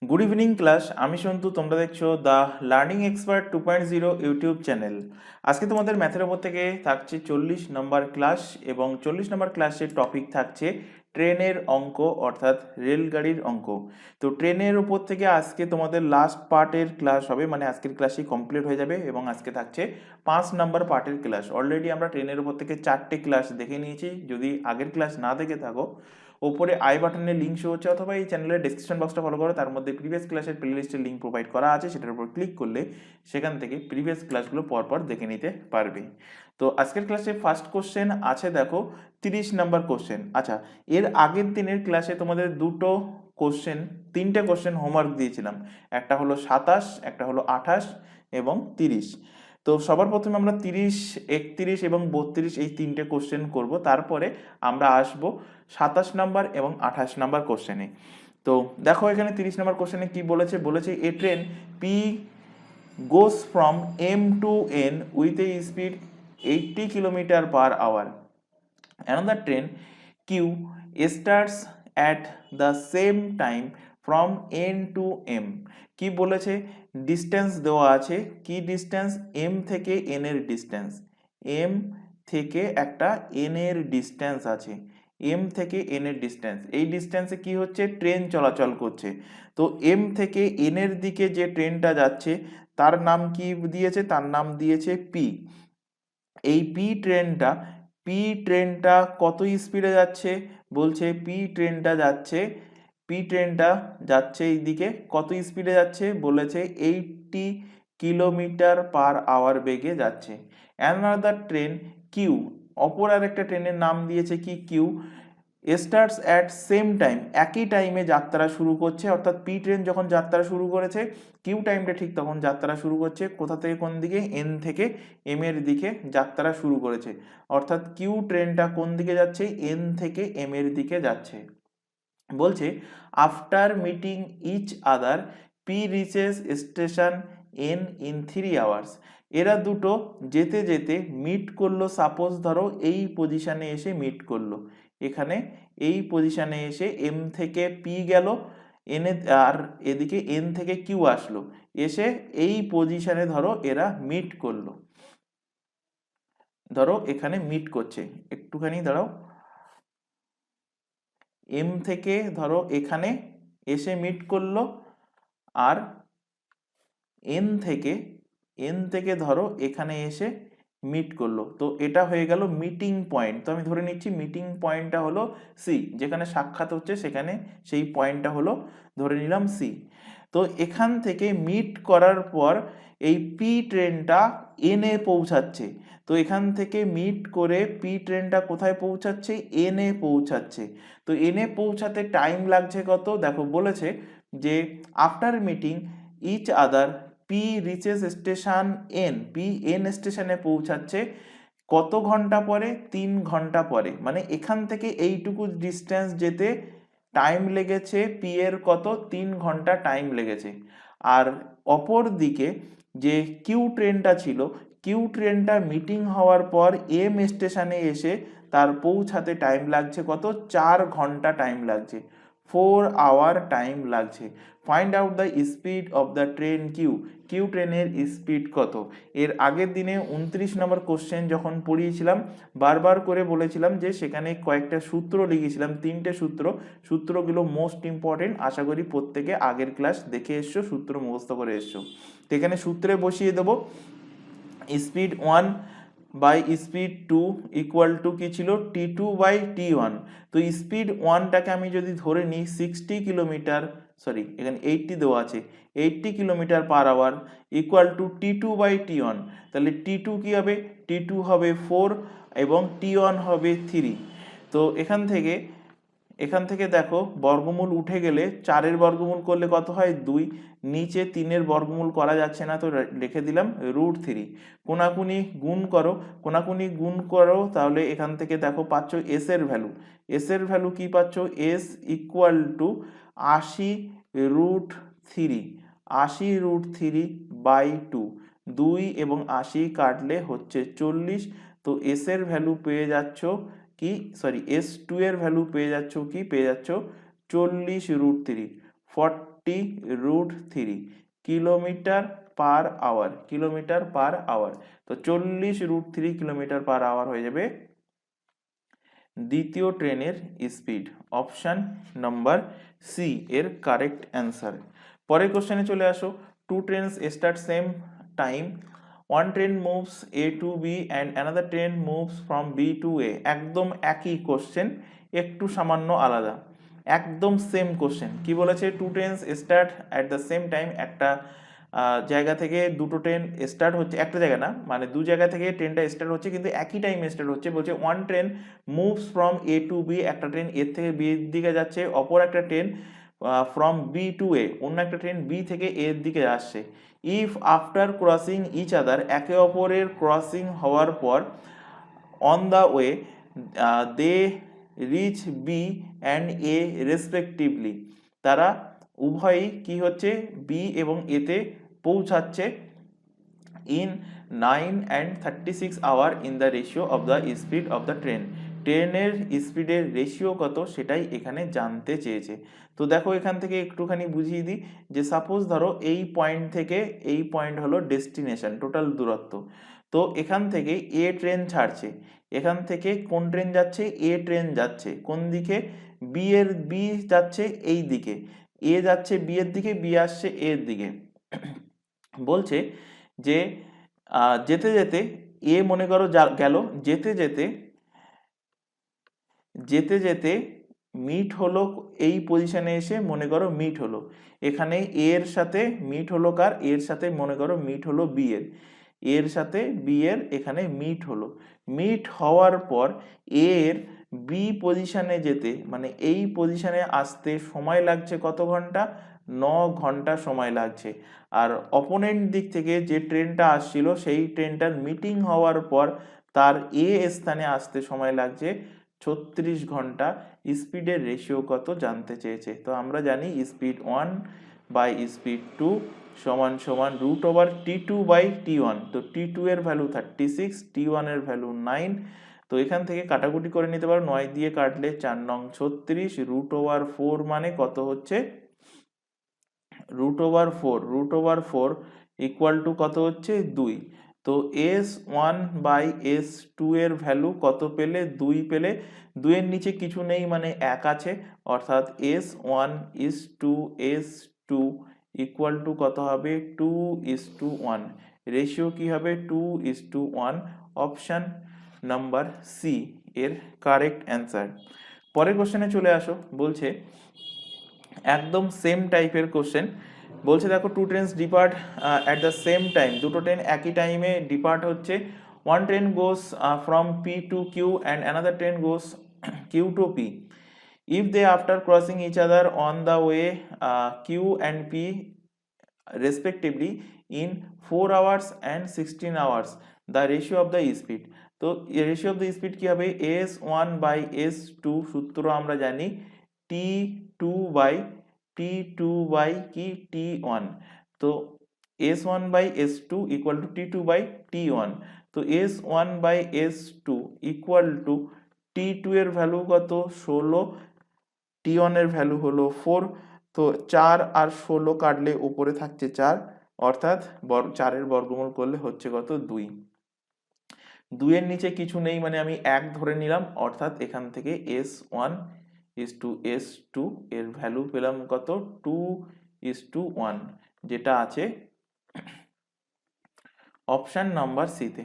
Good evening class, আমি সন্তু। তোমরা দেখছো the learning expert 2.0 YouTube channel. আজকে তোমাদের ম্যাথের ওপর থেকে থাকছে 40 নম্বর ক্লাস, এবং 40 নম্বর ক্লাসের টপিক থাকছে ট্রেনের অঙ্ক, অর্থাৎ রেলগাড়ির অঙ্ক। তো ট্রেনের ওপর থেকে আজকে তোমাদের লাস্ট পার্টের ক্লাস হবে, মানে আজকের ক্লাসই কমপ্লিট হয়ে যাবে, এবং আজকে থাকছে 5 নম্বর পার্টের ক্লাস। অলরেডি আমরা ট্রেনের ওপর থেকে 4টে ক্লাস দেখে নিয়েছি। যদি আগের ক্লাস না দেখে থাকো, ওপরে আই বাটনে লিঙ্ক শো হচ্ছে, অথবা এই চ্যানেলের ডেসক্রিপশন বক্সটা ফলো করো, তার মধ্যে প্রিভিয়াস ক্লাসের প্লেলিস্টের লিঙ্ক প্রোভাইড করা আছে, সেটার উপর ক্লিক করলে সেখান থেকে প্রিভিয়াস ক্লাসগুলো পরপর দেখে নিতে পারবে। তো আজকের ক্লাসে ফার্স্ট কোশ্চেন আছে, দেখো 30 নম্বর কোশ্চেন। আচ্ছা, এর আগের দিনের ক্লাসে তোমাদের তিনটে কোশ্চেন হোমওয়ার্ক দিয়েছিলাম। একটা হলো 27, একটা হলো 28 এবং 30। তো সবার প্রথমে আমরা 30, 31 এবং 32 এই তিনটে কোশ্চেন করব, তারপরে আমরা আসব 27 নম্বর এবং 28 নম্বর কোশ্চেনে। তো দেখো এখানে 30 নম্বর কোশ্চেনে কি বলেছে, a train P goes from M to N with a speed 80 km/h. Another train Q starts at the same time from N to M. কি বলেছে, ডিস্টেন্স দেওয়া আছে। কি ডিস্টেন্স? M থেকে N এর ডিস্টেন্স। M থেকে একটা N এর ডিস্টেন্স আছে। M থেকে N এর ডিস্টেন্স, এই ডিস্টেন্সে কি হচ্ছে, ট্রেন চলাচল করছে। তো M থেকে N এর দিকে যে ট্রেনটা যাচ্ছে তার নাম কি দিয়েছে? তার নাম দিয়েছে P। এই পি ট্রেনটা কত স্পিডে যাচ্ছে? বলছে পি ট্রেনটা যাচ্ছে এইদিকে কত স্পিডে যাচ্ছে? বলেছে 80 km/h বেগে যাচ্ছে। অ্যানাদার ট্রেন কিউ, অপর আর একটা ট্রেনের নাম দিয়েছে কি, Q, starts at same time, একই টাইমে যাত্রা শুরু করছে। অর্থাৎ পি ট্রেন যখন যাত্রা শুরু করেছে, কিউ টাইমটা ঠিক তখন যাত্রা শুরু করছে। কোথা থেকে কোন দিকে? এন থেকে এম এর দিকে যাত্রা শুরু করেছে। অর্থাৎ কিউ ট্রেনটা কোন দিকে যাচ্ছে? এন থেকে এম এর দিকে যাচ্ছে। বলছে after meeting each other P reaches station N in 3 hours। এরা দুটো যেতে যেতে মিট করলো। সাপোজ ধরো এই পজিশনে এসে মিট করলো, এখানে এই পজিশনে এসে এম থেকে পি গেল, এন আর এদিকে এন থেকে কিউ আসলো, এসে এই পজিশনে ধরো এরা মিট করলো। ধরো এখানে মিট করছে, একটুখানি দাঁড়াও, এম থেকে ধরো এখানে এসে মিট করলো, আর এন থেকে ধরো এখানে এসে মিট করলো। তো এটা হয়ে গেল মিটিং পয়েন্ট। তো আমি ধরে নিচ্ছি মিটিং পয়েন্টটা হলো সি, যেখানে সাক্ষাৎ হচ্ছে সেখানে সেই পয়েন্টটা হলো, ধরে নিলাম সি। তো এখান থেকে মিট করার পর এই পি ট্রেনটা এনে পৌঁছাচ্ছে। তো এখান থেকে মিট করে পি ট্রেনটা কোথায় পৌঁছাচ্ছে? এনে পৌঁছাচ্ছে। তো এনে পৌঁছাতে টাইম লাগছে কত? দেখো বলেছে যে after meeting each other P reaches station N, P N স্টেশনে পৌঁছাচ্ছে কত ঘন্টা পরে? 3 ঘন্টা পরে। মানে এখান থেকে এইটুকু ডিস্টেন্স যেতে টাইম লেগেছে পি এর কত? 3 ঘন্টা টাইম লেগেছে। আর অপর দিকে যে কিউ ট্রেনটা ছিল, কিউ ট্রেনটা মিটিং হওয়ার পর এম স্টেশনে এসে তার পৌঁছাতে টাইম লাগছে কত? 4 ঘন্টা টাইম লাগছে, 4 hour টাইম লাগছে। Find out the speed of the train Q, Q ট্রেনের স্পিড কত? এর আগের দিনে 29 নম্বর কোশ্চেন যখন পড়িয়েছিলাম, বারবার করে বলেছিলাম যে সেখানে কয়েকটা সূত্র লিখেছিলাম, 3টে সূত্রগুলো মোস্ট ইম্পর্টেন্ট। আশা করি প্রত্যেকে আগের ক্লাস দেখে এসছো, সূত্র মুখস্থ করে এসছো। তো এখানে সূত্রে বসিয়ে দেবো, speed 1 by speed 2 equal to কি ছিল? T2/T1। তো স্পিড 1টাকে আমি যদি ধরে নিই 60 কিলোমিটার, সরি এখানে 80 দেওয়া আছে, 80 km/h ইকুয়াল টু T2/T1। তাহলে T2 কি হবে? T2 হবে 4 এবং T1 হবে 3। তো এখান থেকে দেখো বর্গমূল উঠে গেলে 4-এর বর্গমূল করলে কত হয়? 2। নিচে 3-এর বর্গমূল করা যাচ্ছে না, তো লিখে দিলাম √3। কোনাকুনি গুণ করো, তাহলে এখান থেকে দেখো পাচ্ছ এস এর ভ্যালু কি পাচ্ছ? S equal to 80√3, 80√3/2। 2 এবং 80 কাটলে হচ্ছে 40। তো এস এর ভ্যালু পেয়ে যাচ্ছ কি, সরি S2 এর ভ্যালু পেয়ে যাচ্ছ কি? পেয়ে যাচ্ছ 40√3, 40√3 কিলোমিটার/আওয়ার। তো 40√3 কিলোমিটার/আওয়ার হয়ে যাবে দ্বিতীয় ট্রেনের স্পিড। অপশন নাম্বার সি এর কারেক্ট অ্যান্সার। পরের কোশ্চেনে চলে আসো। Two trains start same time, one train moves A to B and another train moves from B to A. একদম একই কোশ্চেন, একটু সামান্য আলাদা, একদম সেম কোশ্চেন। কি বলেছে? Two trains start at the same time. একটা জায়গা থেকে দুটো ট্রেন স্টার্ট হচ্ছে, একটা জায়গা না, মানে দু জায়গা থেকে ট্রেনটা স্টার্ট হচ্ছে কিন্তু একই টাইমে স্টার্ট হচ্ছে। বলছে one train moves from A to B, একটা ট্রেন এর থেকে বি এর দিকে যাচ্ছে, অপর একটা train from B to A, অন্য একটা ট্রেন বি থেকে এর দিকে আসছে। If after crossing each other, একে অপরের ক্রসিং হওয়ার পর, on the way they reach B and A respectively, তারা উভয়ই কি হচ্ছে? বি এবং এতে পৌঁছাচ্ছে in 9 and 36 hour in the ratio of the speed of the train. ট্রেনের স্পিডের রেশিও কত সেটাই এখানে জানতে চেয়েছে। তো দেখো এখান থেকে একটুখানি বুঝিয়ে দিই যে সাপোজ ধরো এই পয়েন্ট থেকে এই পয়েন্ট হলো ডেস্টিনেশন, টোটাল দূরত্ব। তো এখান থেকে এ ট্রেন ছাড়ছে, এখান থেকে কোন ট্রেন যাচ্ছে? এ ট্রেন যাচ্ছে কোন দিকে? বি যাচ্ছে এই দিকে, এ যাচ্ছে বি এর দিকে, বি আসছে এর দিকে। বলছে যে যেতে যেতে এ মনে করো গেল, যেতে যেতে যেতে যেতে মিট হলো এই পজিশনে এসে, মনে করো মিট হলো এখানে এর সাথে, মিট হলো কার? এর সাথে, মনে করো মিট হলো বি এর, এর সাথে বি এর এখানে মিট হলো। মিট হওয়ার পর এর বি পজিশনে যেতে, মানে এই পজিশনে আসতে সময় লাগছে কত ঘন্টা? 9 ঘন্টা সময় লাগছে। আর অপোনেন্ট দিক থেকে যে ট্রেনটা আসছিল সেই ট্রেনটার মিটিং হওয়ার পর তার এ স্থানে আসতে সময় লাগছে 36 ঘন্টা। স্পিডের রেশিও কত জানতে চেয়েছে। তো আমরা জানি স্পিড 1 বাই স্পিড 2 সমান সমান √T2/T1। তো T2 এর ভ্যালু 36, T1 এর ভ্যালু 9। তো এখান থেকে কাটাকুটি করে নিতে পারো, 9 দিয়ে কাটলে 4 নং 36, √4 মানে কত হচ্ছে? √4 ইকুয়াল টু কত হচ্ছে? 2। তো S1/S2 এর ভ্যালু কত পেলে? 2 পেলে। 2 এর নিচে কিছু নেই মানে 1 আছে, অর্থাৎ S1:S2 ইকুয়াল টু কত হবে? 2:1। রেশিও কি হবে? 2:1। অপশন নাম্বার সি এর কারেক্ট অ্যান্সার। পরের কোশ্চেনে চলে আসো। বলছে একদম সেম টাইপের কোশ্চেন। বলছে দেখো two trains depart at the same time, দুটো ট্রেন একই টাইমে ডিপার্ট হচ্ছে। One train goes from P to Q and another train goes Q to P. If they after crossing each other on the way Q and P respectively in 4 hours and 16 hours, the ratio of the speed। তো ratio of the speed কি হবে? S1/S2 সূত্র আমরা জানি T2/কি T1। তো S1/S2 equal to T2/T1। তো S1/S2 equal to T2 এর value কত? 16, T1 এর ভ্যালু হলো 4। তো 4 আর 16 কাটলে উপরে থাকছে 4, অর্থাৎ 4 এর বর্গমূল করলে হচ্ছে কত? 2। 2 এর নিচে কিছু নেই মানে আমি 1 ধরে নিলাম, অর্থাৎ এখান থেকে S1:S2 এর ভ্যালু পেলাম কত? 2:1, যেটা আছে অপশন নাম্বার সিতে।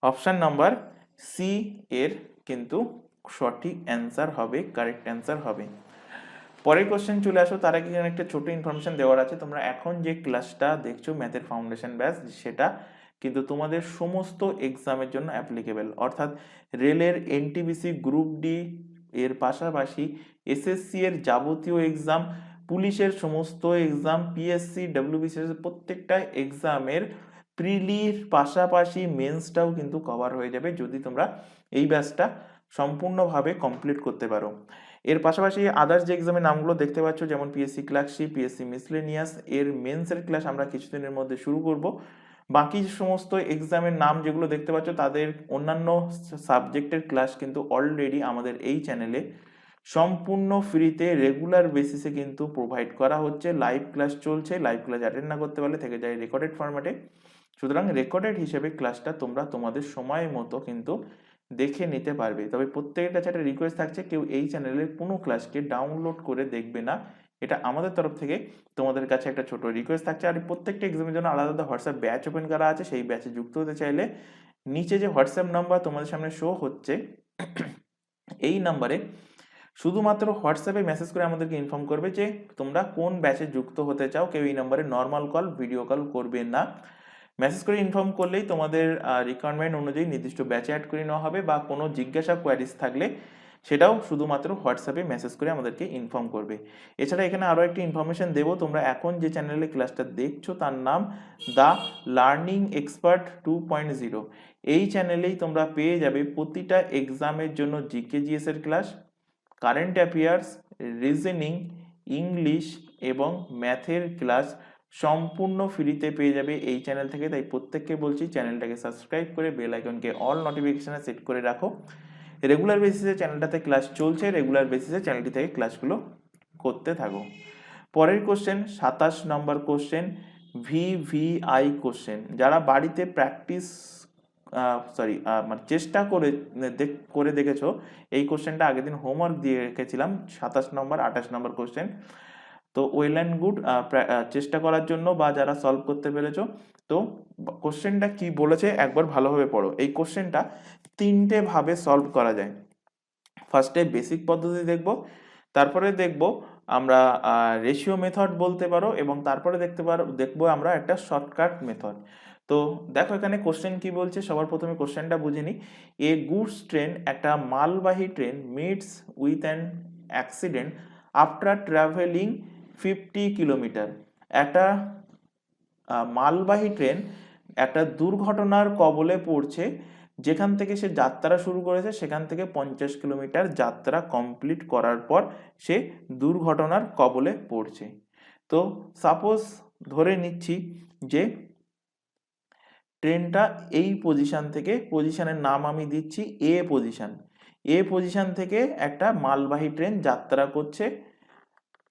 অপশন নাম্বার সি এর কিন্তু সঠিক অ্যান্সার হবে, কারেক্ট অ্যান্সার হবে। পরের কোশ্চেন চলে আসো। তার আগে এখানে একটা ছোট ইনফরমেশন দেওয়ার আছে। তোমরা এখন যে ক্লাসটা দেখছো ম্যাথের ফাউন্ডেশন ব্যাচ, সেটা কিন্তু তোমাদের সমস্ত এক্সামের জন্য অ্যাপ্লিকেবল, অর্থাৎ রেলের এনটিপিসি গ্রুপ ডি এর পাশাপাশি এসএসসি এর যাবতীয় এক্সাম, পুলিশের সমস্ত এক্সাম, পিএসসি, ডব্লিউবিসিএস প্রত্যেকটা এক্সামের প্রিলির পাশাপাশি মেন্সটাও কিন্তু কভার হয়ে যাবে যদি তোমরা এই ব্যাচটা সম্পূর্ণভাবে কমপ্লিট করতে পারো। এর পাশাপাশি আদার্স যে এক্সামের নামগুলো দেখতে পাচ্ছ, যেমন পিএসসি ক্লার্কশিপ, পিএসসি মিসলেনিয়াস, এর মেন্সের ক্লাস আমরা কিছুদিনের মধ্যে শুরু করব। বাকি সমস্ত এক্সামের নাম যেগুলো দেখতে পাচ্ছ তাদের অন্যান্য সাবজেক্টের ক্লাস কিন্তু অলরেডি আমাদের এই চ্যানেলে সম্পূর্ণ ফ্রিতে রেগুলার বেসিসে কিন্তু প্রোভাইড করা হচ্ছে। লাইভ ক্লাস চলছে, লাইভ ক্লাস অ্যাটেন্ড না করতে পারলে থেকে যায় রেকর্ডেড ফরম্যাটে। সুতরাং রেকর্ডেড হিসেবে ক্লাসটা তোমরা তোমাদের সময় মতো কিন্তু দেখে নিতে পারবে। তবে প্রত্যেকের কাছে একটা রিকোয়েস্ট থাকছে, কেউ এই চ্যানেলের কোনো ক্লাসকে ডাউনলোড করে দেখবে না, এটা আমাদের তরফ থেকে তোমাদের কাছে একটা ছোট রিকোয়েস্ট থাকছে। আর প্রত্যেকটা এক্সামের জন্য আলাদা আলাদা হোয়াটসঅ্যাপ ব্যাচ ওপেন করা আছে, সেই ব্যাচে যুক্ত হতে চাইলে নিচে যে হোয়াটসঅ্যাপ নাম্বার তোমাদের সামনে শো হচ্ছে এই নাম্বারে শুধুমাত্র হোয়াটসঅ্যাপে মেসেজ করে আমাদেরকে ইনফর্ম করবে যে তোমরা কোন ব্যাচে যুক্ত হতে চাও। কেউ এই নাম্বারে নর্মাল কল, ভিডিও কল করবে না। মেসেজ করে ইনফর্ম করলেই তোমাদের রিকোয়ারমেন্ট অনুযায়ী নির্দিষ্ট ব্যাচে অ্যাড করে নেওয়া হবে, বা কোনো জিজ্ঞাসা কোয়ারিজ থাকলে সেটাও শুধুমাত্র হোয়াটসঅ্যাপে মেসেজ করে আমাদেরকে ইনফর্ম করবে। এছাড়া এখানে আরও একটি ইনফরমেশন দেবো, তোমরা এখন যে চ্যানেলে ক্লাসটা দেখছো তার নাম দ্য লার্নিং এক্সপার্ট 2.0। এই চ্যানেলেই তোমরা পেয়ে যাবে প্রতিটা এক্সামের জন্য জিকে জিএস এর class, current affairs, reasoning, English এবং ম্যাথের ক্লাস সম্পূর্ণ ফ্রিতে পেয়ে যাবে এই চ্যানেল থেকে। তাই প্রত্যেককে বলছি চ্যানেলটাকে সাবস্ক্রাইব করে বেল আইকনকে অল নোটিফিকেশনে সেট করে রাখো। রেগুলার বেসিসে চ্যানেলটাতে ক্লাস চলছে, রেগুলার বেসিসে চ্যানেলটি থেকে ক্লাসগুলো করতে থাকো। পরের কোশ্চেন 27 নম্বর কোশ্চেন, ভিভিআই কোশ্চেন। যারা বাড়িতে প্র্যাকটিস মানে চেষ্টা করে দেখেছো, এই কোশ্চেনটা আগের দিন হোমওয়ার্ক দিয়ে রেখেছিলাম 27 নম্বর 28 নম্বর কোশ্চেন। তো ওয়েল অ্যান্ড গুড চেষ্টা করার জন্য, বা যারা সলভ করতে পেরেছো। তো কোশ্চেনটা কি বলেছে একবার ভালোভাবে পড়ো। এই কোশ্চেনটা 3টে ভাবে সলভ করা যায়। ফার্স্টে বেসিক পদ্ধতি দেখব, তারপরে দেখব আমরা রেশিও মেথড বলতে পারো, এবং তারপরে দেখবো আমরা একটা শর্টকাট মেথড। তো দেখো এখানে কোশ্চেন কি বলছে, সবার প্রথমে কোশ্চেনটা বুঝে নিই। এ গুডস ট্রেন, একটা মালবাহী train, meets with an accident after travelling 50 kilometre. একটা মালবাহী ট্রেন একটা দুর্ঘটনার কবলে পড়ছে, যেখান থেকে সে যাত্রা শুরু করেছে সেখান থেকে 50 কিলোমিটার যাত্রা কমপ্লিট করার পর সে দুর্ঘটনার কবলে পড়ছে। তো সাপোজ ধরে নিচ্ছি যে ট্রেনটা এই পজিশন থেকে, পজিশনের নাম আমি দিচ্ছি এ পজিশন থেকে একটা মালবাহী ট্রেন যাত্রা করছে।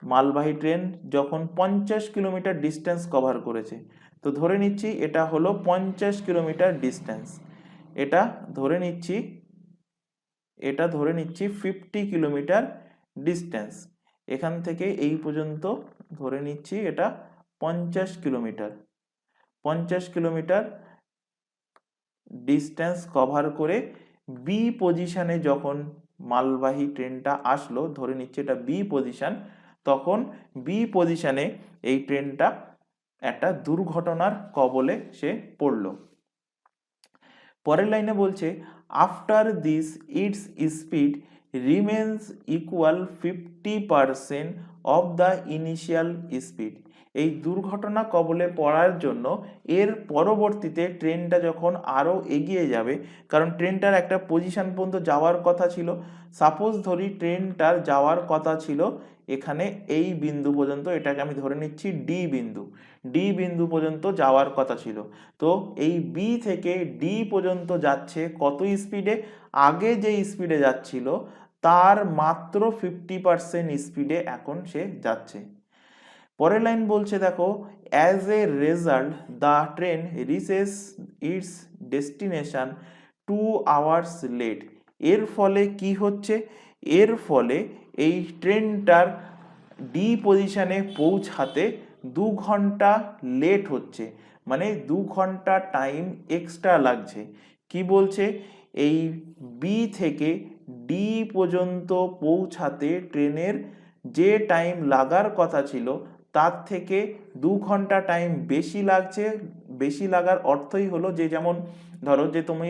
মালবাহী ট্রেন যখন 50 কিলোমিটার ডিস্টেন্স কভার করেছে, তো ধরে নিচ্ছি এটা হলো 50 কিলোমিটার ডিস্টেন্স। এটা ধরে নিচ্ছি 50 কিলোমিটার ডিস্টেন্স। এখান থেকে এই পর্যন্ত ধরে নিচ্ছি এটা 50 কিলোমিটার ডিস্টেন্স কভার করে বি পজিশনে যখন মালবাহী ট্রেনটা আসলো, ধরে নিচ্ছি এটা বি পজিশন, তখন বি পজিশনে এই ট্রেনটা একটা দুর্ঘটনার কবলে সে পড়ল। পরের লাইনে বলছে after this it's speed remains equal 50% of the initial speed. এই দুর্ঘটনা কবলে পড়ার জন্য এর পরবর্তীতে ট্রেনটা যখন আরও এগিয়ে যাবে, কারণ ট্রেনটার একটা পজিশন পর্যন্ত যাওয়ার কথা ছিল। সাপোজ ধরি ট্রেনটার যাওয়ার কথা ছিল এখানে এই বিন্দু পর্যন্ত, এটাকে আমি ধরে নিচ্ছি ডি বিন্দু পর্যন্ত যাওয়ার কথা ছিল। তো এই বি থেকে ডি পর্যন্ত যাচ্ছে কত স্পিডে? আগে যে স্পিডে যাচ্ছিল তার মাত্র 50% স্পিডে এখন সে যাচ্ছে। পরের লাইন বলছে দেখো, as a result the train reaches its destination 2 hours late. এর ফলে কি হচ্ছে? এর ফলে এই ট্রেনটার ডি পজিশনে পৌঁছাতে 2 ঘন্টা লেট হচ্ছে, মানে 2 ঘন্টা টাইম এক্সট্রা লাগছে। কি বলছে? এই বি থেকে ডি পর্যন্ত পৌঁছাতে ট্রেনের যে টাইম লাগার কথা ছিল তার থেকে 2 ঘন্টা টাইম বেশি লাগছে। বেশি লাগার অর্থই হলো যে, যেমন ধরো যে তুমি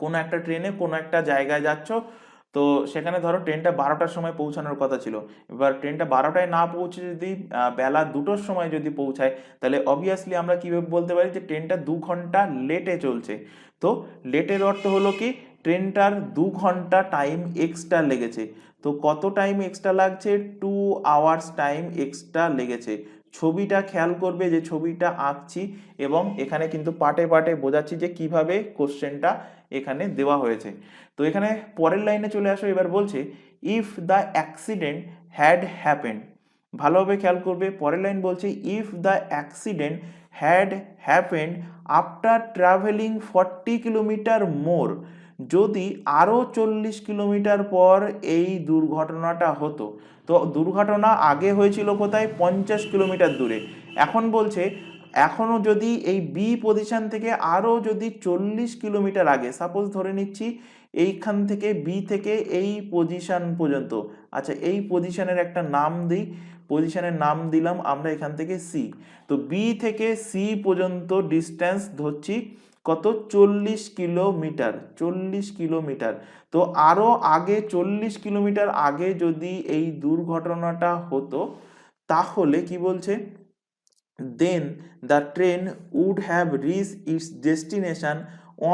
কোনো একটা ট্রেনে কোনো একটা জায়গায় যাচ্ছ, তো সেখানে ধরো ট্রেনটা 12টার সময় পৌঁছানোর কথা ছিল। এবার ট্রেনটা 12টায় না পৌঁছে যদি বেলা 2টোর সময় যদি পৌঁছায়, তাহলে অবভিয়াসলি আমরা কীভাবে বলতে পারি যে ট্রেনটা 2 ঘন্টা লেটে চলছে। তো লেটের অর্থ হলো কি, ট্রেনটার 2 ঘন্টা টাইম এক্সট্রা লেগেছে। তো কত টাইম এক্সট্রা লাগছে, 2 আওয়ার্স টাইম এক্সট্রা লেগেছে। ছবিটা খেয়াল করবে, যে ছবিটা আঁকছি এবং এখানে কিন্তু পার্টে পার্টে বোঝাচ্ছি যে কিভাবে কোশ্চেনটা এখানে দেওয়া হয়েছে। তো এখানে পরের লাইনে চলে আসো, এবার বলছে if the accident had happened. ভালোভাবে খেয়াল করবে, পরের লাইন বলছে if the accident had happened after travelling 40 kilometer more. যদি আরও 40 কিলোমিটার পর এই দুর্ঘটনাটা হতো। তো দুর্ঘটনা আগে হয়েছিল কোথায়, 50 কিলোমিটার দূরে। এখন বলছে এখনও যদি এই বি পজিশন থেকে আরও যদি 40 কিলোমিটার আগে, সাপোজ ধরে নিচ্ছি এইখান থেকে বি থেকে এই পজিশন পর্যন্ত, আচ্ছা এই পজিশনের একটা নাম দিই, পজিশনের নাম দিলাম আমরা এখান থেকে সি। তো বি থেকে সি পর্যন্ত ডিস্টেন্স ধরছি কত, 40 কিলোমিটার, 40 কিলোমিটার। তো আরও আগে 40 কিলোমিটার আগে যদি এই দুর্ঘটনাটা হতো, তাহলে কি বলছে, then the train would have reach its destination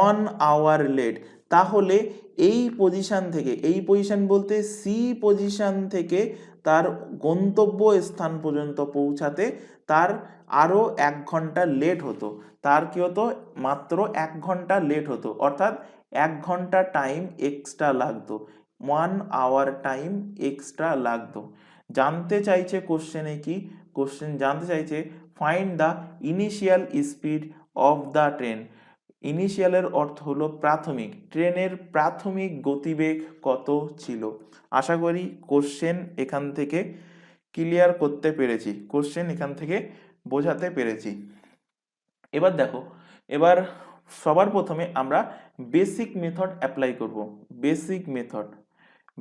1 hour late. তাহলে এই পজিশন থেকে, এই পজিশন বলতে সি পজিশন থেকে তার গন্তব্য স্থান পর্যন্ত পৌঁছাতে তার আরও 1 ঘন্টা লেট হতো। তার কি হতো, মাত্র 1 ঘন্টা লেট হতো, অর্থাৎ 1 ঘন্টা টাইম এক্সট্রা লাগতো, 1 আওয়ার টাইম এক্সট্রা লাগতো। জানতে চাইছে কোশ্চেনে কি, কোশ্চেন জানতে চাইছে find the initial speed of the train. ইনিশিয়ালের অর্থ হলো প্রাথমিক, ট্রেনের প্রাথমিক গতিবেগ কত ছিল। আশা করি কোশ্চেন এখান থেকে ক্লিয়ার করতে পেরেছি, কোশ্চেন এখান থেকে বোঝাতে পেরেছি। এবার দেখো, এবার সবার প্রথমে আমরা বেসিক মেথড অ্যাপ্লাই করব। বেসিক মেথড,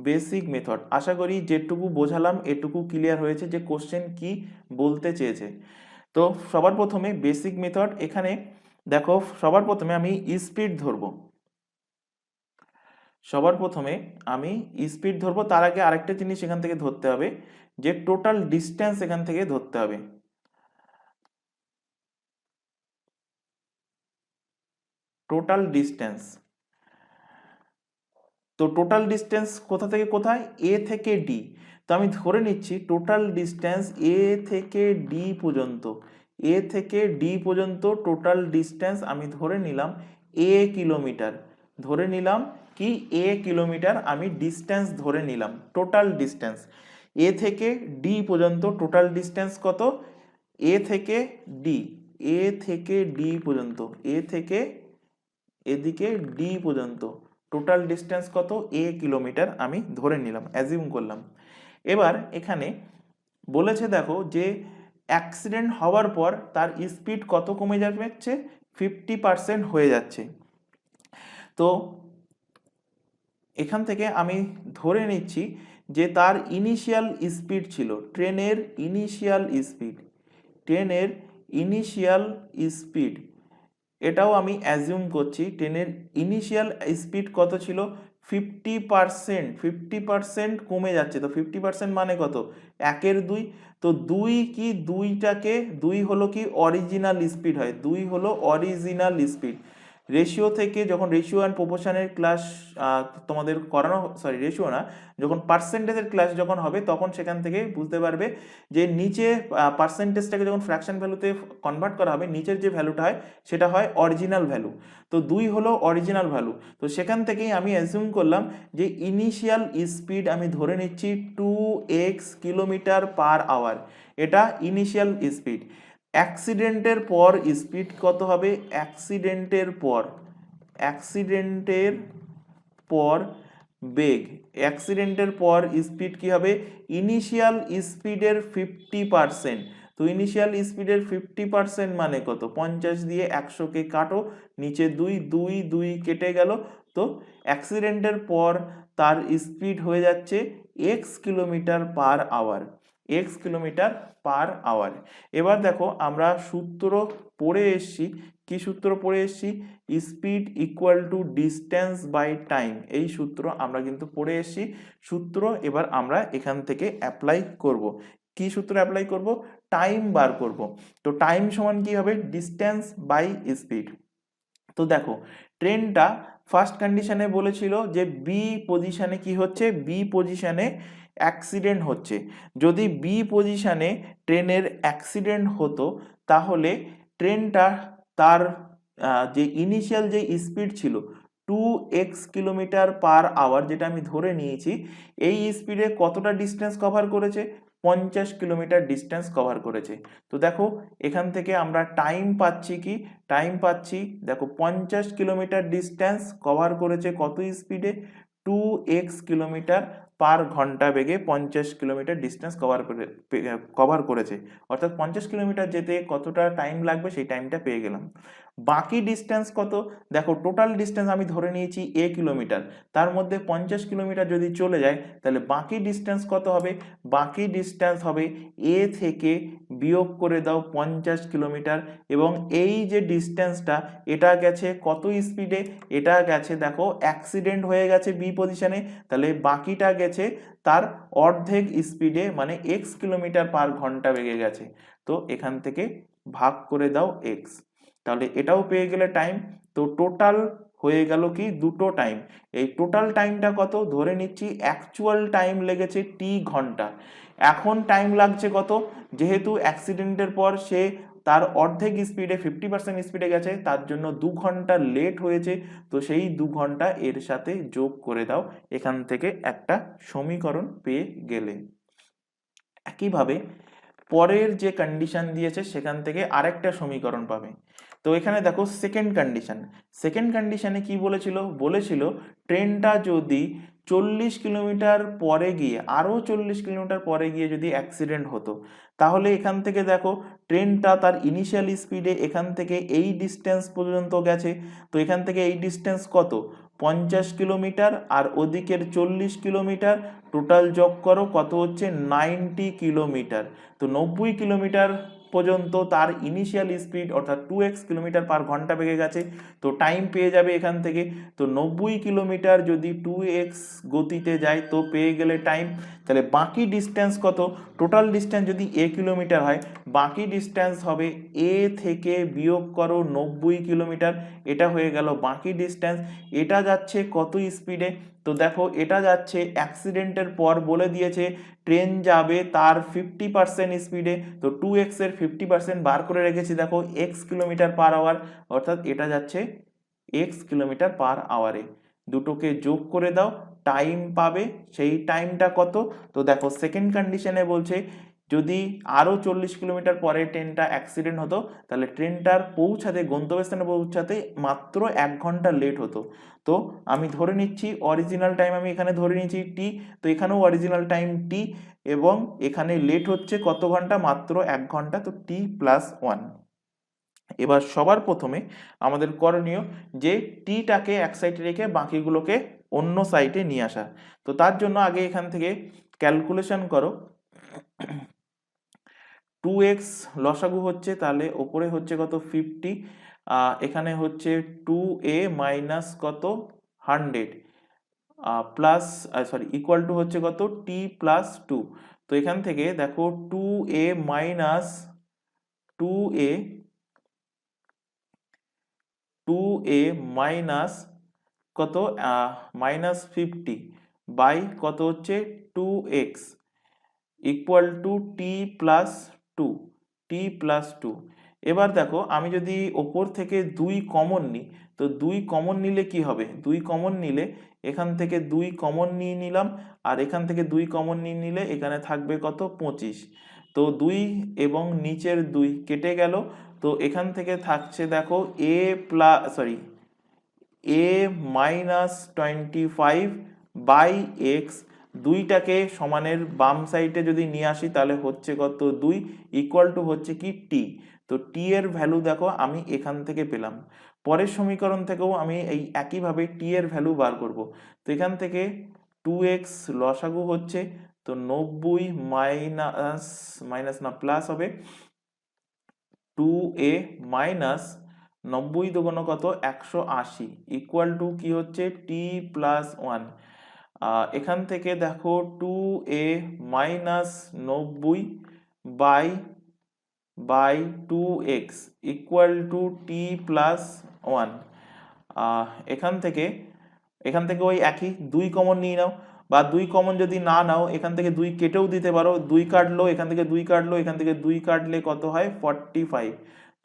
বেসিক মেথড আশা করি যেটুকু বোঝালাম এটুকু ক্লিয়ার হয়েছে যে কোশ্চেন কি বলতে চেয়েছে। তো সবার প্রথমে বেসিক মেথড, এখানে দেখো সবার প্রথমে আমি স্পিড ধরবো, সবার প্রথমে আমি স্পিড ধরবো। তার আগে আরেকটা জিনিস এখান থেকে ধরতে হবে, যে টোটাল ডিস্টেন্স এখান থেকে ধরতে হবে। টোটাল ডিস্টেন্স, তো টোটাল ডিস্টেন্স কোথা থেকে কোথায়, এ থেকে ডি। তো আমি ধরে নিচ্ছি টোটাল ডিস্টেন্স এ থেকে ডি পর্যন্ত, এ থেকে ডি পর্যন্ত টোটাল ডিস্টেন্স আমি ধরে নিলাম এ কিলোমিটার, ধরে নিলাম কি এ কিলোমিটার, আমি ডিস্টেন্স ধরে নিলাম টোটাল ডিস্টেন্স। এ থেকে ডি পর্যন্ত টোটাল ডিস্টেন্স কত, এ থেকে ডি, এ থেকে ডি পর্যন্ত, এ থেকে এদিকে ডি পর্যন্ত টোটাল ডিস্টেন্স কত, এ কিলোমিটার আমি ধরে নিলাম, অ্যাজিউম করলাম। এবার এখানে বলেছে দেখো যে অ্যাক্সিডেন্ট হওয়ার পর তার স্পিড কত কমে যাচ্ছে, 50% হয়ে যাচ্ছে। তো এখান থেকে আমি ধরে নিচ্ছি যে তার ইনিশিয়াল স্পিড ছিল, ট্রেনের ইনিশিয়াল স্পিড, ট্রেনের ইনিশিয়াল স্পিড, এটাও আমি অ্যাজিউম করছি ট্রেনের ইনিশিয়াল স্পিড কত ছিল, 50%, 50% কমে যাচ্ছে। তো 50% মানে কত, 1/2। তো 2 কি, দুইটাকে 2 হলো কি অরিজিনাল স্পিড হয়, 2 হলো অরিজিনাল স্পিড। রেশিও থেকে যখন রেশিও অ্যান্ড প্রপোর্শনের ক্লাস তোমাদের করানো, সরি রেশিও না, যখন পার্সেন্টেজের ক্লাস যখন হবে তখন সেখান থেকে বুঝতে পারবে যে নিচে পার্সেন্টেজটাকে যখন ফ্র্যাকশন ভ্যালুতে কনভার্ট করা হবে, নিচের যে ভ্যালুটা হয় সেটা হয় অরিজিনাল ভ্যালু। তো 2 হলো অরিজিনাল ভ্যালু। তো সেখান থেকেই আমি অ্যাজিউম করলাম যে ইনিশিয়াল স্পিড আমি ধরে নিচ্ছি 2x কিলোমিটার পার আওয়ার, এটা ইনিশিয়াল স্পিড। অ্যাক্সিডেন্টের পর স্পিড কত হবে, অ্যাক্সিডেন্টের পর, অ্যাক্সিডেন্টের পর বেগ, অ্যাক্সিডেন্টের পর স্পিড কি হবে, ইনিশিয়াল স্পিডের 50%। তো ইনিশিয়াল স্পিডের 50% মানে কত, 50 দিয়ে 100কে কাটো, নিচে 2, 2 2 কেটে গেল। তো অ্যাক্সিডেন্টের পর তার স্পিড হয়ে যাচ্ছে x kilometre per hour, x kilometre per hour. এবার দেখো আমরা সূত্র পড়ে এসছি, কি সূত্র পড়ে এসছি, speed equal to distance by time, এই সূত্র আমরা কিন্তু পড়ে এসছি। সূত্র এবার আমরা এখান থেকে অ্যাপ্লাই করব। কি সূত্র অ্যাপ্লাই করব, টাইম বার করব। তো টাইম সমান কি হবে, ডিস্টেন্স বাই স্পিড। তো দেখো ট্রেনটা ফার্স্ট কন্ডিশনে বলেছিল যে বি পজিশনে কি হচ্ছে, বি পজিশনে অ্যাক্সিডেন্ট হচ্ছে। যদি বি পজিশনে ট্রেনের অ্যাক্সিডেন্ট হতো তাহলে ট্রেনটা তার যে ইনিশিয়াল যে স্পিড ছিল 2x কিলোমিটার পার আওয়ার, যেটা আমি ধরে নিয়েছি, এই স্পিডে কতটা ডিস্টেন্স কভার করেছে, 50 কিলোমিটার ডিস্টেন্স কভার করেছে। তো দেখো এখান থেকে আমরা টাইম পাচ্ছি কি, টাইম পাচ্ছি দেখো 50 কিলোমিটার ডিস্টেন্স কভার করেছে কত স্পিডে, 2x কিলোমিটার পার ঘন্টা বেগে 50 কিলোমিটার ডিস্টেন্স কভার করেছে। অর্থাৎ 50 কিলোমিটার যেতে কতটা টাইম লাগবে সেই টাইমটা পেয়ে গেলাম। বাকি ডিস্টেন্স কত, দেখো টোটাল ডিস্টেন্স আমি ধরে নিয়েছি a কিলোমিটার, তার মধ্যে 50 কিলোমিটার যদি চলে যায় তাহলে বাকি ডিস্টেন্স কত হবে, বাকি ডিস্টেন্স হবে a থেকে বিয়োগ করে দাও 50 কিলোমিটার, এবং এই যে ডিস্টেন্সটা এটা গেছে কত স্পিডে, এটা গেছে দেখো অ্যাক্সিডেন্ট হয়ে গেছে বি পজিশনে, তাহলে বাকিটা গেছে তার অর্ধেক স্পিডে, মানে x কিলোমিটার পার ঘন্টা বেগে গেছে। তো এখান থেকে ভাগ করে দাও x, তাহলে এটাও পেয়ে গেলে টাইম। তো টোটাল হয়ে গেল কি দুটো টাইম। এই টোটাল টাইমটা কত ধরে নিচ্ছি, অ্যাকচুয়াল টাইম লেগেছে t ঘন্টা, এখন টাইম লাগছে কত, যেহেতু অ্যাক্সিডেন্টের পর সে তার অর্ধেক স্পিডে 50% স্পিডে গেছে, তার জন্য 2 ঘন্টা লেট হয়েছে, তো সেই 2 ঘন্টা এর সাথে যোগ করে দাও, এখান থেকে একটা সমীকরণ পেয়ে গেলে। একইভাবে পরের যে কন্ডিশন দিয়েছে সেখান থেকে আরেকটা সমীকরণ পাবে। তো এখানে দেখো সেকেন্ড কন্ডিশন, সেকেন্ড কন্ডিশনে কি বলেছিল, বলেছিল ট্রেনটা যদি 40 কিলোমিটার পরে গিয়ে, আরও 40 কিলোমিটার পরে গিয়ে যদি অ্যাক্সিডেন্ট হতো, তাহলে এখান থেকে দেখো ট্রেনটা তার ইনিশিয়াল স্পিডে এখান থেকে এই ডিস্টেন্স পর্যন্ত গেছে, তো এখান থেকে এই ডিস্টেন্স কত, 50 কিলোমিটার, আর ওদিকের 40 কিলোমিটার, টোটাল যোগ করো কত হচ্ছে 90 কিলোমিটার। তো 90 কিলোমিটার পর্যন্ত তার ইনিশিয়াল স্পিড অর্থাৎ 2x কিলোমিটার পার ঘন্টা বেগে গেছে, তো টাইম পেয়ে যাবে এখান থেকে। তো 90 কিলোমিটার যদি 2x গতিতে যায় তো পেয়ে গেলে টাইম। তাহলে বাকি ডিস্টেন্স কত, টোটাল ডিস্টেন্স যদি a কিলোমিটার হয়, বাকি ডিস্টেন্স হবে a থেকে বিয়োগ করো 90 কিলোমিটার, এটা হয়ে গেল বাকি ডিস্টেন্স। এটা যাচ্ছে কত স্পিডে, তো দেখো এটা যাচ্ছে অ্যাক্সিডেন্টের পর বলে দিয়েছে ট্রেন যাবে তার 50% স্পিডে, তো 2x এর 50% বার করে রেখেছি দেখো x কিলোমিটার পার আওয়ার, অর্থাৎ এটা যাচ্ছে x কিলোমিটার পার আওয়ারে। দুটোকে যোগ করে দাও, টাইম পাবে, সেই টাইমটা কত, তো দেখো সেকেন্ড কন্ডিশনে বলছে যদি আরও 40 কিলোমিটার পরে ট্রেনটা অ্যাক্সিডেন্ট হতো তাহলে ট্রেনটার পৌঁছাতে, গন্তব্যস্থানে পৌঁছাতে মাত্র 1 ঘন্টা লেট হতো। তো আমি ধরে নিচ্ছি অরিজিনাল টাইম, আমি এখানে ধরে নিচ্ছি টি, তো এখানেও অরিজিনাল টাইম টি, এবং এখানে লেট হচ্ছে কত ঘন্টা, মাত্র 1 ঘন্টা, তো t+1। এবার সবার প্রথমে আমাদের করণীয় যে টিটাকে এক সাইডে রেখে বাকিগুলোকে অন্য সাইডে নিয়ে আসা। তো তার জন্য আগে এখান থেকে ক্যালকুলেশন করো, 2x লসাগু হচ্ছে, তাহলে ওপরে হচ্ছে কত 50, এখানে হচ্ছে 2a মাইনাস কত 100 প্লাস সরি ইকুয়াল টু হচ্ছে কত t+2। তো এখান থেকে দেখো 2a minus 2a 2a minus কত -50 বাই কত হচ্ছে 2x ইকুয়াল টু t+2। এবার দেখো আমি যদি ওপর থেকে 2 কমন নিই, তো 2 কমন নিলে কি হবে, 2 কমন নিলে এখান থেকে 2 কমন নিয়ে নিলাম, আর এখান থেকে 2 কমন নিয়ে নিলে এখানে থাকবে কত 25। তো 2 এবং নিচের 2 কেটে গেল, তো এখান থেকে থাকছে দেখো a মাইনাস 25 বাই এক্স, দুইটাকে সমানের বাম সাইডে যদি নিয়ে আসি তাহলে হচ্ছে কত 2 ইকুয়াল টু হচ্ছে কি টি। তো টি এর ভ্যালু দেখো আমি এখান থেকে পেলাম, পরের সমীকরণ থেকেও আমি এই একইভাবে টি এর ভ্যালু বার করব। তো এখান থেকে 2x লসাগু হচ্ছে, তো 90 মাইনাস মাইনাস না প্লাস হবে 2a মাইনাস 90 দুগুণ কত 180 ইকুয়াল টু কি হচ্ছে t+1। এখান থেকে দেখো 2a minus 90 by 2x equal to t+1। এখান থেকে ওই একই 2 কমন নিয়ে নাও, বা 2 কমন যদি না নাও এখান থেকে 2 কেটেও দিতে পারো, 2 কাটলো এখান থেকে 2 কাটলো এখান থেকে 2 কাটলে কত হয় 45।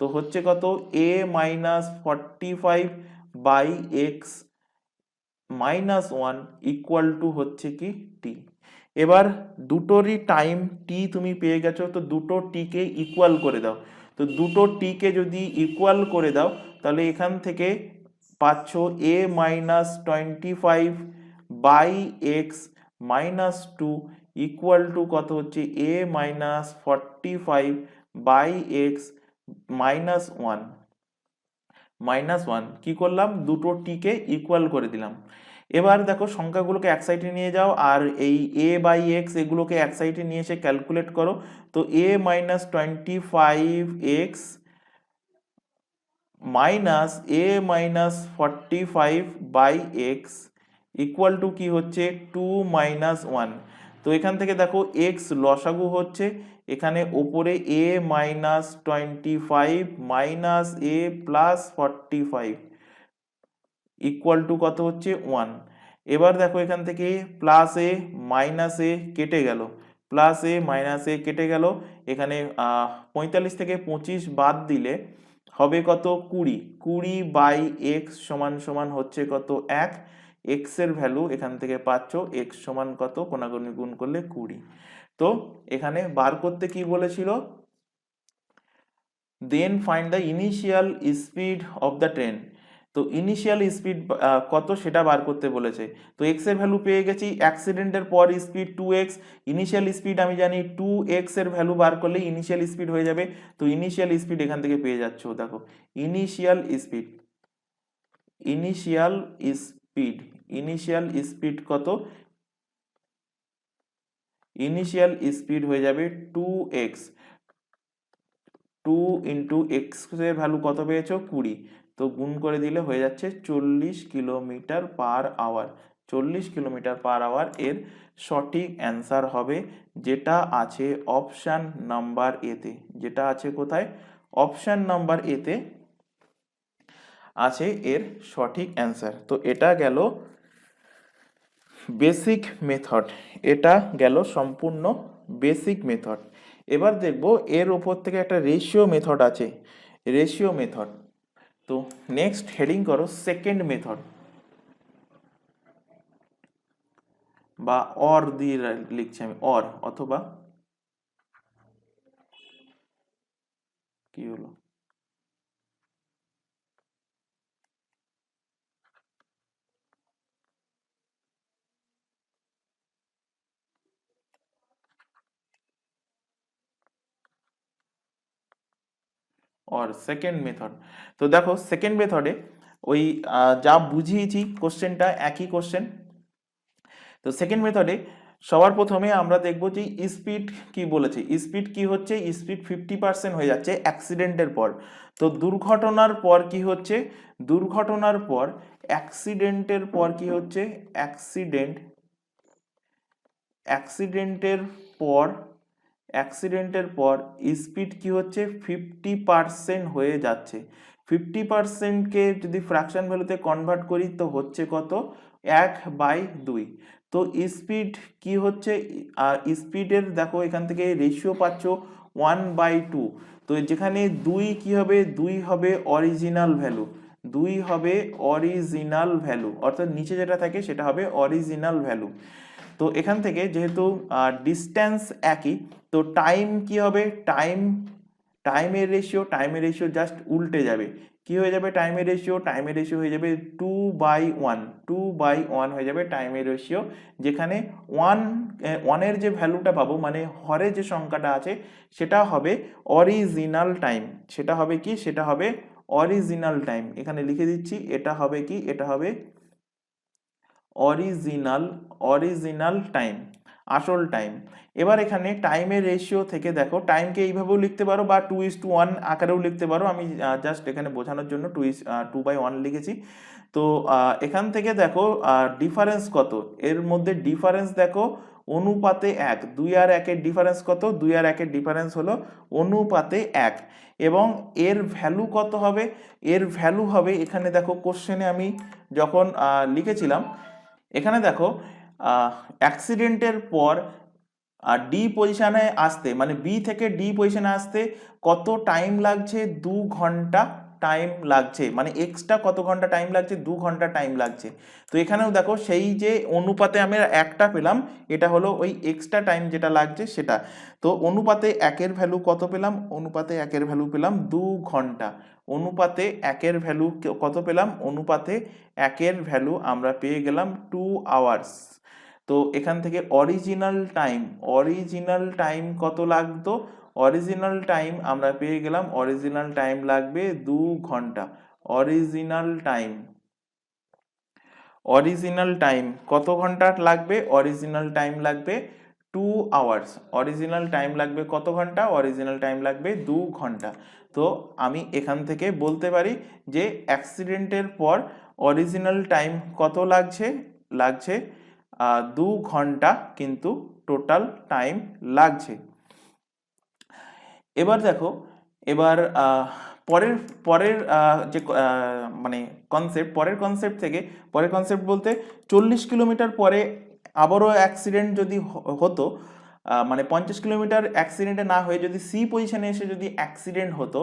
তো হচ্ছে কত a minus 45 by x minus 1 equal to হচ্ছে কি টি। এবার দুটোরই টাইম টি তুমি পেয়ে গেছো, তো দুটো টিকে ইকুয়াল করে দাও। তো দুটো টিকে যদি ইকুয়াল করে দাও তাহলে এখান থেকে পাচ্ছ A minus 25 by x minus 2 equal to কত হচ্ছে A minus 45 by x minus one কি করলাম, দুটো টিকে ইকুয়াল করে দিলাম। এবার দেখো সংখ্যাগুলোকে এক সাইডে নিয়ে যাও, আর এই এ বাই এক্স এগুলোকে এক সাইডে নিয়ে এসে ক্যালকুলেট করো। তো A minus 25 X minus A minus 45 by X equal to কি হচ্ছে 2 মাইনাস 1। তো এখান থেকে দেখো এক্স লসাগু হচ্ছে, এখানে ওপরে A minus 25 minus A plus 45 equal to কত হচ্ছে 1। এবার দেখো এখান থেকে প্লাস এ মাইনাস এ কেটে গেল, প্লাস এ মাইনাস এ কেটে গেল, এখানে 45 থেকে 25 বাদ দিলে হবে কত 20। 20 বাই এক্স সমান সমান হচ্ছে কত 1। এক্স এর ভ্যালু এখান থেকে পাচ্ছ এক্স সমান কত, কোনাগুনি গুণ করলে 20। তো এখানে বার করতে কি বলেছিল, then find the initial speed of the train. তো ইনিশিয়াল স্পিড কত সেটা বার করতে বলেছে। তো এক্স এর ভ্যালু পেয়ে গেছি, অ্যাক্সিডেন্টের পর স্পিড 2x, ইনিশিয়াল স্পিড আমি জানি 2x এর ভ্যালু বার করলে ইনিশিয়াল স্পিড হয়ে যাবে। তো ইনিশিয়াল স্পিড এখান থেকে পেয়ে যাচ্ছ, দেখো ইনিশিয়াল স্পিড কত, ইনিশিয়াল স্পিড হয়ে যাবে 2x, 2 ইন্টু এক্স এর ভ্যালু কত পেয়েছো 20, তো গুণ করে দিলে হয়ে যাচ্ছে 40 kilometre per hour. 40 kilometre per hour এর সঠিক অ্যান্সার হবে যেটা আছে অপশান নাম্বার এতে। যেটা আছে কোথায়, অপশান নাম্বার এতে আছে এর সঠিক অ্যান্সার। তো এটা গেল বেসিক মেথড, এটা গেল সম্পূর্ণ বেসিক মেথড। এবার দেখব এর উপর থেকে একটা রেশিও মেথড আছে, রেশিও মেথড। তো নেক্সট হেডিং করো সেকেন্ড মেথড, বা অর দিয়ে লিখছি আমি, অর অথবা কি হলো অর সেকেন্ড মেথড। তো দেখো সেকেন্ড মেথডে ওই যা বুঝিয়েছি কোশ্চেনটা একই কোশ্চেন। তো সেকেন্ড মেথডে সবার প্রথমে আমরা দেখব যে স্পিড কি বলেছে, স্পিড কি হচ্ছে, স্পিড 50% হয়ে যাচ্ছে অ্যাক্সিডেন্টের পর। তো দুর্ঘটনার পর কি হচ্ছে, দুর্ঘটনার পর অ্যাক্সিডেন্টের পর কি হচ্ছে, অ্যাক্সিডেন্টের পর স্পিড কি হচ্ছে 50% হয়ে যাচ্ছে। 50%কে যদি ফ্র্যাকশন ভ্যালুতে কনভার্ট করি তো হচ্ছে কত 1/2। তো স্পিড কি হচ্ছে, স্পিডের দেখো এখান থেকে রেশিও পাচ্ছ 1/2। তো যেখানে 2 কি হবে, 2 হবে অরিজিনাল ভ্যালু, 2 হবে অরিজিনাল ভ্যালু, অর্থাৎ নিচে যেটা থাকে সেটা হবে অরিজিনাল ভ্যালু। তো এখান থেকে যেহেতু ডিস্টেন্স একই, তো টাইম কি হবে, টাইমের রেশিও জাস্ট উল্টে যাবে। কি হয়ে যাবে টাইমের রেশিও হয়ে যাবে 2/1, 2/1 হয়ে যাবে টাইমের রেশিও। যেখানে 1 এর যে ভ্যালুটা পাবো, মানে হরে যে সংখ্যাটা আছে সেটা হবে অরিজিনাল টাইম, সেটা হবে কি, সেটা হবে অরিজিনাল টাইম। এখানে লিখে দিচ্ছি, এটা হবে কি, এটা হবে অরিজিনাল টাইম, আসল টাইম। এবার এখানে টাইমের রেশিও থেকে দেখো টাইমকে এইভাবেও লিখতে পারো বা 2:1 আকারেও লিখতে পারো। আমি জাস্ট এখানে বোঝানোর জন্য 2/1 লিখেছি। তো এখান থেকে দেখো ডিফারেন্স কত, এর মধ্যে ডিফারেন্স দেখো অনুপাতে 1, 2 আর 1-এর ডিফারেন্স কত? 2 আর 1-এর ডিফারেন্স হলো অনুপাতে 1। এবং এর ভ্যালু কত হবে? এর ভ্যালু হবে, এখানে দেখো কোশ্চেনে আমি যখন লিখেছিলাম, এখানে দেখো অ্যাক্সিডেন্টের পর ডি পজিশনে আসতে, মানে বি থেকে ডি পজিশনে আসতে কত টাইম লাগছে? 2 ঘন্টা টাইম লাগছে, মানে এক্সট্রা কত ঘন্টা টাইম লাগছে? 2 ঘন্টা টাইম লাগছে। তো এখানেও দেখো সেই যে অনুপাতে আমি একটা পেলাম, এটা হলো ওই এক্সট্রা টাইম যেটা লাগছে সেটা। তো অনুপাতে 1-এর ভ্যালু কত পেলাম? অনুপাতে 1-এর ভ্যালু পেলাম 2 ঘন্টা। অনুপাতে 1-এর ভ্যালু কত পেলাম? অনুপাতে 1-এর ভ্যালু আমরা পেয়ে গেলাম 2 আওয়ার্স। তো এখান থেকে অরিজিনাল টাইম কত লাগতো? অরিজিনাল টাইম আমরা পেয়ে গেলাম, অরিজিনাল টাইম লাগবে 2 ঘন্টা। অরিজিনাল টাইম কত ঘন্টা লাগবে? অরিজিনাল টাইম লাগবে 2 আওয়ার্স। অরিজিনাল টাইম লাগবে কত ঘন্টা? অরিজিনাল টাইম লাগবে 2 ঘন্টা। তো আমি এখান থেকে বলতে পারি যে অ্যাক্সিডেন্টের পর অরিজিনাল টাইম কত লাগছে? 2 ঘন্টা কিন্তু টোটাল টাইম লাগছে। এবার দেখো, এবার পরের পরের যে মানে পরের কনসেপ্ট বলতে 40 কিলোমিটার পরে আবারও অ্যাক্সিডেন্ট যদি হতো, মানে 50 কিলোমিটার অ্যাক্সিডেন্টে না হয়ে যদি সি পজিশনে এসে যদি অ্যাক্সিডেন্ট হতো,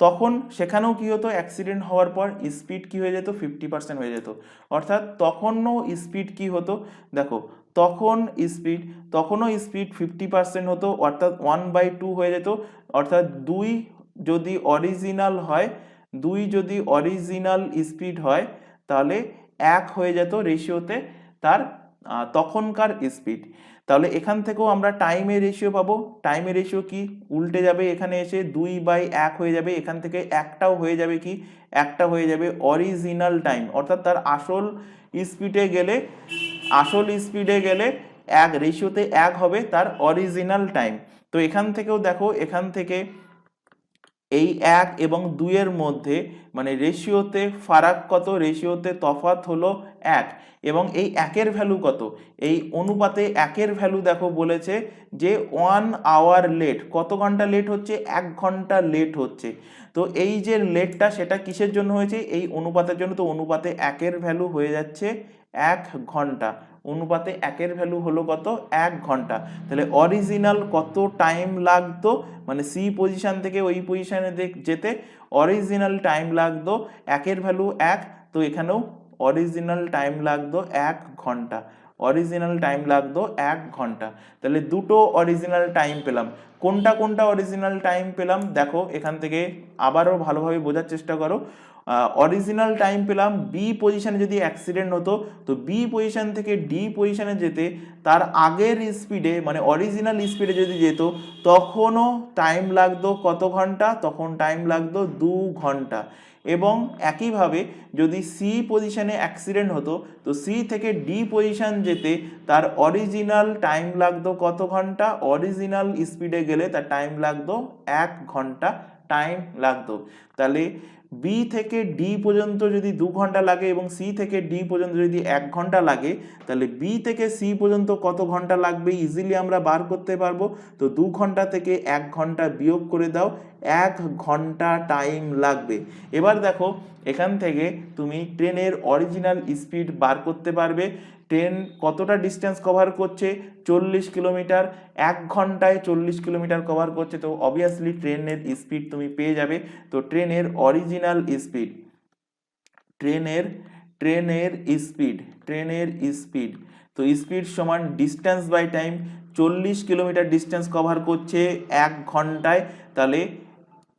তখন সেখানেও কি হতো? অ্যাক্সিডেন্ট হওয়ার পর স্পিড কি হয়ে যেত? 50% হয়ে যেত। অর্থাৎ তখনও স্পিড কি হতো? দেখো, তখনও স্পিড 50% হতো, অর্থাৎ 1/2 হয়ে যেত। অর্থাৎ 2 যদি অরিজিনাল স্পিড হয়, তাহলে 1 হয়ে যেত রেশিওতে তার তখনকার স্পিড। তাহলে এখান থেকেও আমরা টাইমের রেশিও পাবো। টাইমের রেশিও কি? উল্টে যাবে, এখানে এসে 2/1 হয়ে যাবে। এখান থেকে একটা হয়ে যাবে অরিজিনাল টাইম, অর্থাৎ তার আসল স্পিডে গেলে 1 রেশিওতে 1 হবে তার অরিজিনাল টাইম। তো এখান থেকেও দেখো, এখান থেকে এই 1 এবং 2 এর মধ্যে মানে রেশিওতে ফারাক কত? রেশিওতে তফাৎ হলো 1। এবং এই 1-এর ভ্যালু কত? এই অনুপাতে 1-এর ভ্যালু দেখো বলেছে যে 1 আওয়ার লেট। কত ঘন্টা লেট হচ্ছে? 1 ঘন্টা লেট হচ্ছে। তো এই যে লেটটা, সেটা কিসের জন্য হয়েছে? এই অনুপাতের জন্য। তো অনুপাতে 1-এর ভ্যালু হয়ে যাচ্ছে 1 ঘন্টা। অনুপাতে 1-এর ভ্যালু হলো কত? 1 ঘন্টা। তাহলে অরিজিনাল কত টাইম লাগতো? মানে সি পজিশন থেকে ওই পজিশনে যেতে অরিজিনাল টাইম লাগতো 1-এর ভ্যালু 1। তো এখানেও অরিজিনাল টাইম লাগতো 1 ঘন্টা। অরিজিনাল টাইম লাগতো 1 ঘন্টা। তাহলে দুটো অরিজিনাল টাইম পেলাম। কোনটা অরিজিনাল টাইম পেলাম? দেখো, এখান থেকে আবারও ভালোভাবে বোঝার চেষ্টা করো। অরিজিনাল টাইম পেলাম, বি পজিশনে যদি অ্যাক্সিডেন্ট হতো, তো বি পজিশন থেকে ডি পজিশনে যেতে তার আগের স্পিডে, মানে অরিজিনাল স্পিডে যদি যেত, তখনও টাইম লাগতো কত ঘন্টা? তখন টাইম লাগতো 2 ঘন্টা। এবং একইভাবে যদি সি পজিশনে অ্যাক্সিডেন্ট হতো, তো সি থেকে ডি পজিশন যেতে তার অরিজিনাল টাইম লাগতো কত ঘন্টা? অরিজিনাল স্পিডে গেলে তার টাইম লাগতো 1 ঘন্টা টাইম লাগতো। তাহলে বি থেকে ডি পর্যন্ত যদি 2 ঘন্টা লাগে এবং সি থেকে ডি পর্যন্ত যদি 1 ঘন্টা লাগে, তাহলে বি থেকে সি পর্যন্ত কত ঘন্টা লাগবে ইজিলি আমরা বার করতে পারবো। তো 2 ঘন্টা থেকে 1 ঘন্টা বিয়োগ করে দাও, 1 ঘন্টা টাইম লাগবে। এবার দেখো, এখান থেকে তুমি ট্রেনের অরিজিনাল স্পিড বার করতে পারবে। ট্রেন কতটা ডিস্টেন্স কভার করছে? 40 কিলোমিটার। 1 ঘন্টায় 40 কিলোমিটার কভার করছে, তো অবভিয়াসলি ট্রেনের স্পিড তুমি পেয়ে যাবে। তো ট্রেনের অরিজিনাল স্পিড, ট্রেনের স্পিড, তো স্পিড সমান ডিস্টেন্স বাই টাইম। 40 কিলোমিটার ডিস্টেন্স কভার করছে 1 ঘন্টায়, তাহলে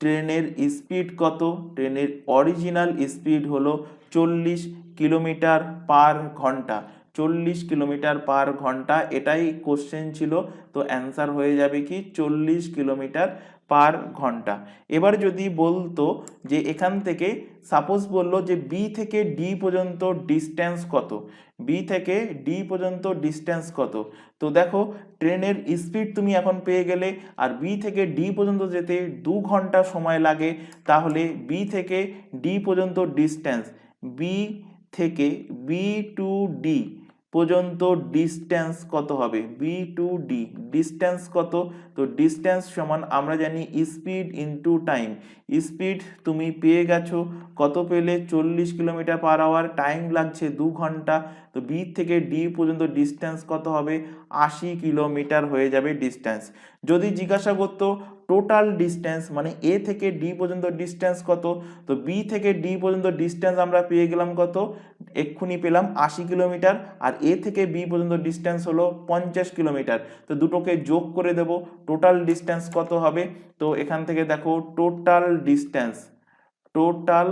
ট্রেনের স্পিড কত? ট্রেনের অরিজিনাল স্পিড হলো 40 কিলোমিটার পার ঘন্টা। 40 কিলোমিটার পার ঘন্টা, এটাই কোশ্চেন ছিল। তো অ্যান্সার হয়ে যাবে কি? 40 কিলোমিটার পার ঘন্টা। এবার যদি বলতো যে এখান থেকে সাপোজ বললো যে বি থেকে ডি পর্যন্ত ডিস্টেন্স কত? বি থেকে ডি পর্যন্ত ডিস্টেন্স কত? তো দেখো, ট্রেনের স্পিড তুমি এখন পেয়ে গেলে, আর বি থেকে ডি পর্যন্ত যেতে 2 ঘন্টা সময় লাগে। তাহলে বি থেকে ডি পর্যন্ত ডিস্টেন্স, বি টু ডি পর্যন্ত ডিস্টেন্স কত হবে, বি টু ডি ডিস্টেন্স কত, তো ডিস্টেন্স সমান আমরা জানি স্পিড ইনটু টাইম। স্পিড তুমি পেয়ে গেছো, কত পেলে 40 কিলোমিটার পার আওয়ার, টাইম লাগছে 2 ঘন্টা, তো বি থেকে ডি পর্যন্ত ডিস্টেন্স কত হবে, 80 কিলোমিটার হয়ে যাবে ডিস্টেন্স। যদি জিজ্ঞাসা করতো টোটাল ডিস্টেন্স মানে এ থেকে ডি পর্যন্ত ডিস্টেন্স কত, তো বি থেকে ডি পর্যন্ত ডিস্টেন্স আমরা পেয়ে গেলাম কত, এক্ষুনি পেলাম 80 কিলোমিটার, আর এ থেকে বি পর্যন্ত ডিস্টেন্স হলো 50 কিলোমিটার, তো দুটোকে যোগ করে দেব, টোটাল ডিস্টেন্স কত হবে, তো এখান থেকে দেখো টোটাল ডিস্টেন্স, টোটাল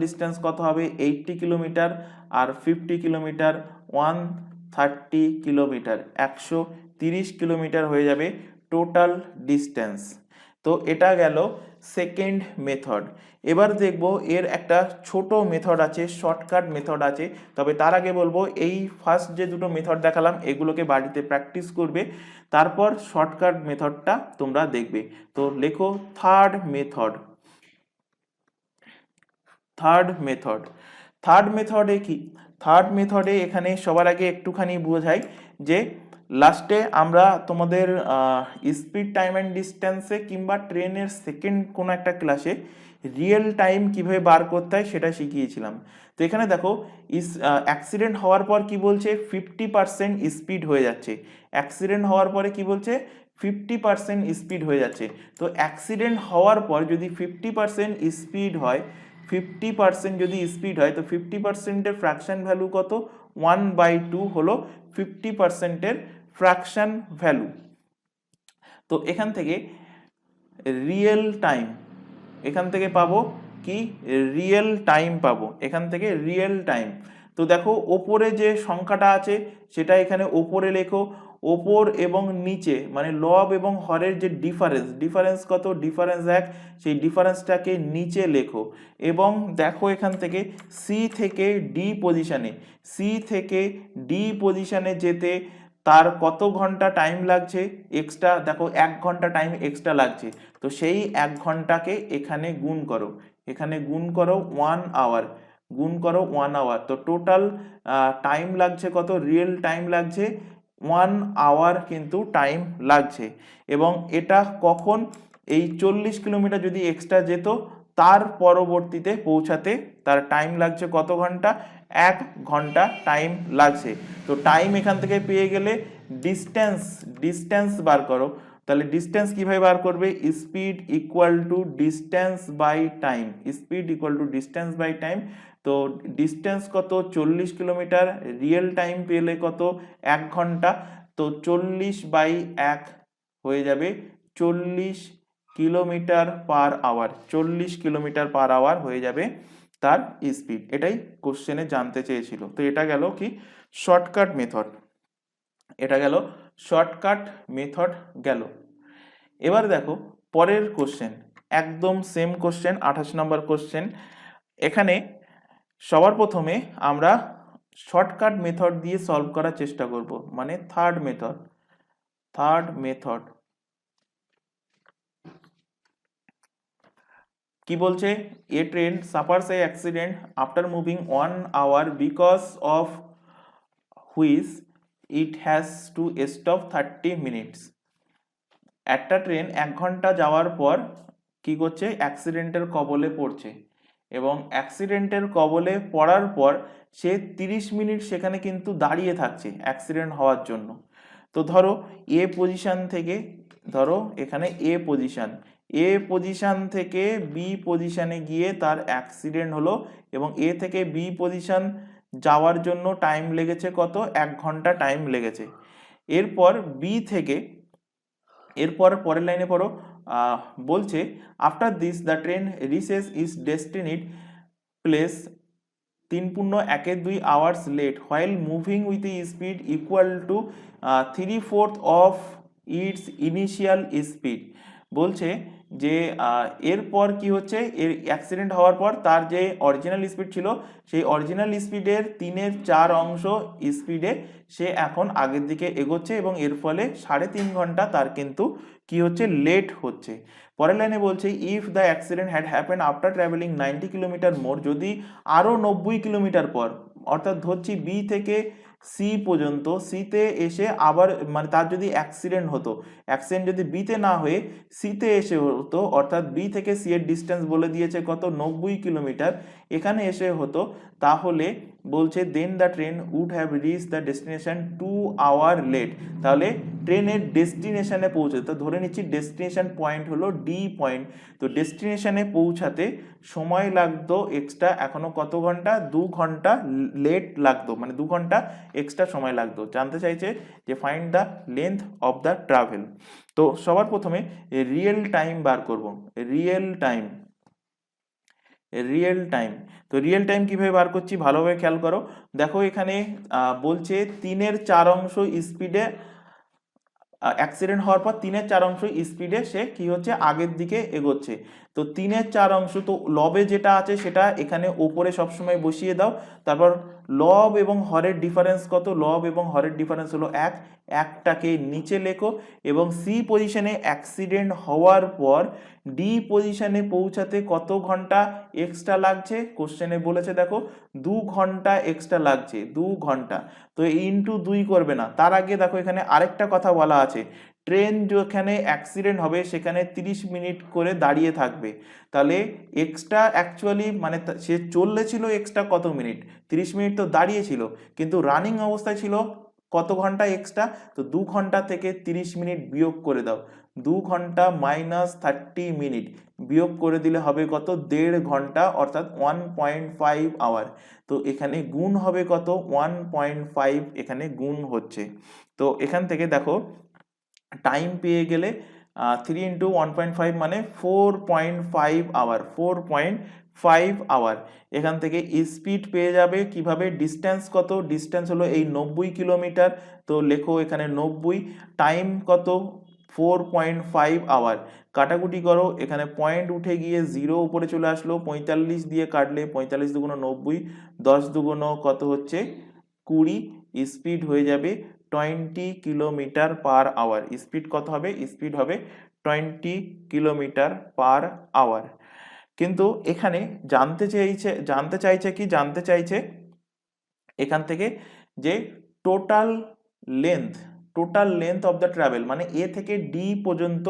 ডিস্টেন্স কত হবে 80 কিলোমিটার, আর 50 কিলোমিটার 130 কিলোমিটার, 130 কিলোমিটার হয়ে যাবে টোটাল ডিস্টেন্স। তো এটা গেল সেকেন্ড মেথড। এবার দেখব এর একটা ছোট মেথড আছে, শর্টকাট মেথড আছে, তবে তার আগে বলবো এই ফার্স্ট যে দুটো মেথড দেখালাম এগুলোকে বাড়িতে প্র্যাকটিস করবে, তারপর শর্টকাট মেথডটা তোমরা দেখবে। তো লেখো থার্ড মেথডে কি, থার্ড মেথডে এখানে সবার আগে একটুখানি বোঝাই যে লাস্টে আমরা তোমাদের স্পিড টাইম অ্যান্ড ডিস্টেন্সে কিংবা ট্রেনের সেকেন্ড কোনো একটা ক্লাসে রিয়েল টাইম কিভাবে বার করতে হয় সেটা শিখিয়েছিলাম। তো এখানে দেখো অ্যাক্সিডেন্ট হওয়ার পর কি বলছে 50% স্পিড হয়ে যাচ্ছে, অ্যাক্সিডেন্ট হওয়ার পরে কি বলছে 50% স্পিড হয়ে যাচ্ছে। তো অ্যাক্সিডেন্ট হওয়ার পর যদি 50% স্পিড হয়, 50% যদি স্পিড হয়, তো 50%-এর ফ্র্যাকশন ভ্যালু কত, 1/2 হলো 50%-এর ফ্র্যাকশন ভ্যালু। তো এখান থেকে রিয়েল টাইম, এখান থেকে পাবো কি রিয়েল টাইম পাবো, এখান থেকে রিয়েল টাইম। তো দেখো ওপরে যে সংখ্যাটা আছে সেটা এখানে ওপরে লেখো, ওপর এবং নিচে মানে লব এবং হরের যে ডিফারেন্স কত, ডিফারেন্স 1, সেই ডিফারেন্সটাকে নিচে লেখো। এবং দেখো এখান থেকে সি থেকে ডি পজিশনে যেতে তার কত ঘন্টা টাইম লাগছে এক্সট্রা, দেখো 1 ঘন্টা টাইম এক্সট্রা লাগছে, তো সেই 1 ঘন্টাকে এখানে গুণ করো, 1 আওয়ার, তো টোটাল টাইম লাগছে কত, রিয়েল টাইম লাগছে 1 আওয়ার কিন্তু টাইম লাগছে। এবং এটা কখন, এই 40 কিলোমিটার যদি এক্সট্রা যেত তার পরবর্তীতে পৌঁছাতে তার টাইম লাগছে কত ঘন্টা, 1 ঘন্টা টাইম লাগছে। তো টাইম এখান থেকে পেয়ে গেলে ডিস্টেন্স বার করো, তাহলে ডিস্টেন্স কিভাবে বার করবে, speed equal to distance by time. তো ডিস্টেন্স কত 40 কিলোমিটার, রিয়েল টাইম পেলে কত 1 ঘন্টা, তো 40/1 হয়ে যাবে 40 কিলোমিটার পার আওয়ার হয়ে যাবে তার স্পিড। এটাই কোশ্চেনে জানতে চেয়েছিল। তো এটা গেল কি শর্টকাট মেথড গেল। এবার দেখো পরের কোশ্চেন, একদম সেম কোশ্চেন, 28 নম্বর কোশ্চেন। এখানে সবার প্রথমে আমরা শর্টকাট মেথড দিয়ে সলভ করার চেষ্টা করব, মানে থার্ড মেথড কি বলছে, a train suffers a accident after moving 1 hour because of which it has to stop 30 minutes. একটা ট্রেন 1 ঘন্টা যাওয়ার পর কি করছে, অ্যাক্সিডেন্টের কবলে পড়ছে, এবং অ্যাক্সিডেন্টের কবলে পড়ার পর সে 30 মিনিট সেখানে কিন্তু দাঁড়িয়ে থাকছে অ্যাক্সিডেন্ট হওয়ার জন্য। তো ধরো এখানে এ পজিশন থেকে বি পজিশনে গিয়ে তার অ্যাক্সিডেন্ট হলো, এবং এ থেকে বি পজিশন যাওয়ার জন্য টাইম লেগেছে কত, 1 ঘন্টা টাইম লেগেছে। এরপর বি থেকে পরের লাইনে পড়ো, বলছে after this the train reaches is destined place 3.12 hours late while moving with a speed equal to 3/4 of its initial speed. বলছে যে এরপর কি হচ্ছে, এর অ্যাক্সিডেন্ট হওয়ার পর তার যে অরিজিনাল স্পিড ছিল সেই অরিজিনাল স্পিডের 3/4 অংশ স্পিডে সে এখন আগের দিকে এগোচ্ছে এবং এর ফলে 3.5 ঘন্টা তার কিন্তু কি হচ্ছে, লেট হচ্ছে। পরের লাইনে বলছে if the accident had happen after travelling 90 kilometer more, যদি আরও 90 কিলোমিটার পর, অর্থাৎ ধরছি বি থেকে সি পর্যন্ত, সিতে এসে আবার মানে তার যদি অ্যাক্সিডেন্ট হতো, অ্যাক্সিডেন্ট যদি বিতে না হয়ে সিতে এসে হতো, অর্থাৎ বি থেকে সি এর ডিস্টেন্স বলে দিয়েছে কত, 90 কিলোমিটার, এখানে এসে হতো, তাহলে বলছে then the train would have reach the destination 2 hour late. তাহলে ট্রেনের ডেস্টিনেশনে পৌঁছতে, তো ধরে নিচ্ছি ডেস্টিনেশন পয়েন্ট হলো ডি পয়েন্ট, তো ডেস্টিনেশনে পৌঁছাতে সময় লাগতো এক্সট্রা, এখনো কত ঘন্টা, 2 ঘন্টা লেট লাগতো, মানে 2 ঘন্টা এক্সট্রা সময় লাগতো। জানতে চাইছে যে find the length of the travel. তো সবার প্রথমে রিয়েল টাইম বার করব, রিয়েল টাইম, রিয়েল টাইম। তো রিয়েল টাইম কিভাবে বার করছি ভালোভাবে খেয়াল করো। দেখো এখানে বলছে 3/4 অংশ স্পিডে অ্যাক্সিডেন্ট হওয়ার পর 3/4 অংশ স্পিডে সে কি হচ্ছে, আগের দিকে এগোচ্ছে। তো 3/4 অংশ, তো লবে যেটা আছে সেটা এখানে ওপরে সবসময় বসিয়ে দাও, তারপর লব এবং হরের ডিফারেন্স কত, লব এবং হরের ডিফারেন্স হলো 1, একটাকে নিচে লেখো, এবং সি পজিশনে অ্যাক্সিডেন্ট হওয়ার পর ডি পজিশনে পৌঁছাতে কত ঘন্টা এক্সট্রা লাগছে, কোশ্চেনে বলেছে দেখো 2 ঘন্টা এক্সট্রা লাগছে, 2 ঘন্টা। তো ইনটু 2 করবে না, তার আগে দেখো এখানে আরেকটা কথা বলা আছে, ট্রেন যেখানে অ্যাক্সিডেন্ট হবে সেখানে 30 মিনিট করে দাঁড়িয়ে থাকবে। তাহলে এক্সট্রা অ্যাকচুয়ালি মানে সে চললেছিল এক্সট্রা কত মিনিট, 30 মিনিট তো দাঁড়িয়ে ছিল, কিন্তু রানিং অবস্থায় ছিল কত ঘন্টা এক্সট্রা, তো 2 ঘন্টা থেকে 30 মিনিট বিয়োগ করে দাও, 2 ঘন্টা মাইনাস 30 মিনিট বিয়োগ করে দিলে হবে কত, 1.5 ঘন্টা, অর্থাৎ 1.5 আওয়ার। তো এখানে গুণ হবে কত, 1.5 এখানে গুণ হচ্ছে। তো এখান থেকে দেখো টাইম পেয়ে গেলে 3 ইন্টু 1.5 মানে 4.5 আওয়ার, 4.5 আওয়ার। এখান থেকে স্পিড পেয়ে যাবে কিভাবে, ডিস্টেন্স কত, ডিস্টেন্স হলো এই 90 কিলোমিটার, তো লেখো এখানে 90, টাইম কত 4.5 আওয়ার, কাটাকুটি করো, এখানে পয়েন্ট উঠে গিয়ে 0 উপরে চলে আসলো, 45 দিয়ে কাটলে 45 দুগুণ 90, 10 দুগুণ কত হচ্ছে 20, স্পিড হয়ে যাবে 20 কিলোমিটার পার আওয়ার। স্পিড কত হবে, স্পিড হবে 20 কিলোমিটার পার আওয়ার। কিন্তু এখানে জানতে চাইছে এখান থেকে যে total length of the travel, মানে এ থেকে ডি পর্যন্ত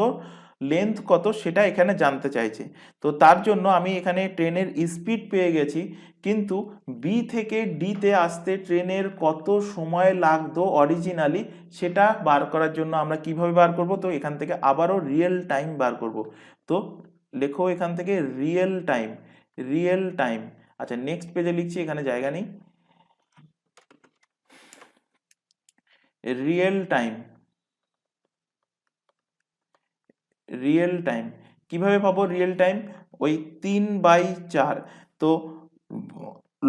লেন্থ কত সেটা এখানে জানতে চাইছে। তো তার জন্য আমি এখানে ট্রেনের স্পিড পেয়ে গেছি, কিন্তু বি থেকে ডিতে আসতে ট্রেনের কত সময় লাগতো অরিজিনালি সেটা বার করার জন্য আমরা কিভাবে বার করব, তো এখান থেকে আবারও রিয়েল টাইম বার করব। তো লেখো এখান থেকে রিয়েল টাইম, রিয়েল টাইম। আচ্ছা নেক্সট পেজে লিখছি, এখানে জায়গা নেই, রিয়েল টাইম, রিয়েল টাইম কিভাবে পাবো রিয়েল টাইম, ওই 3/4, তো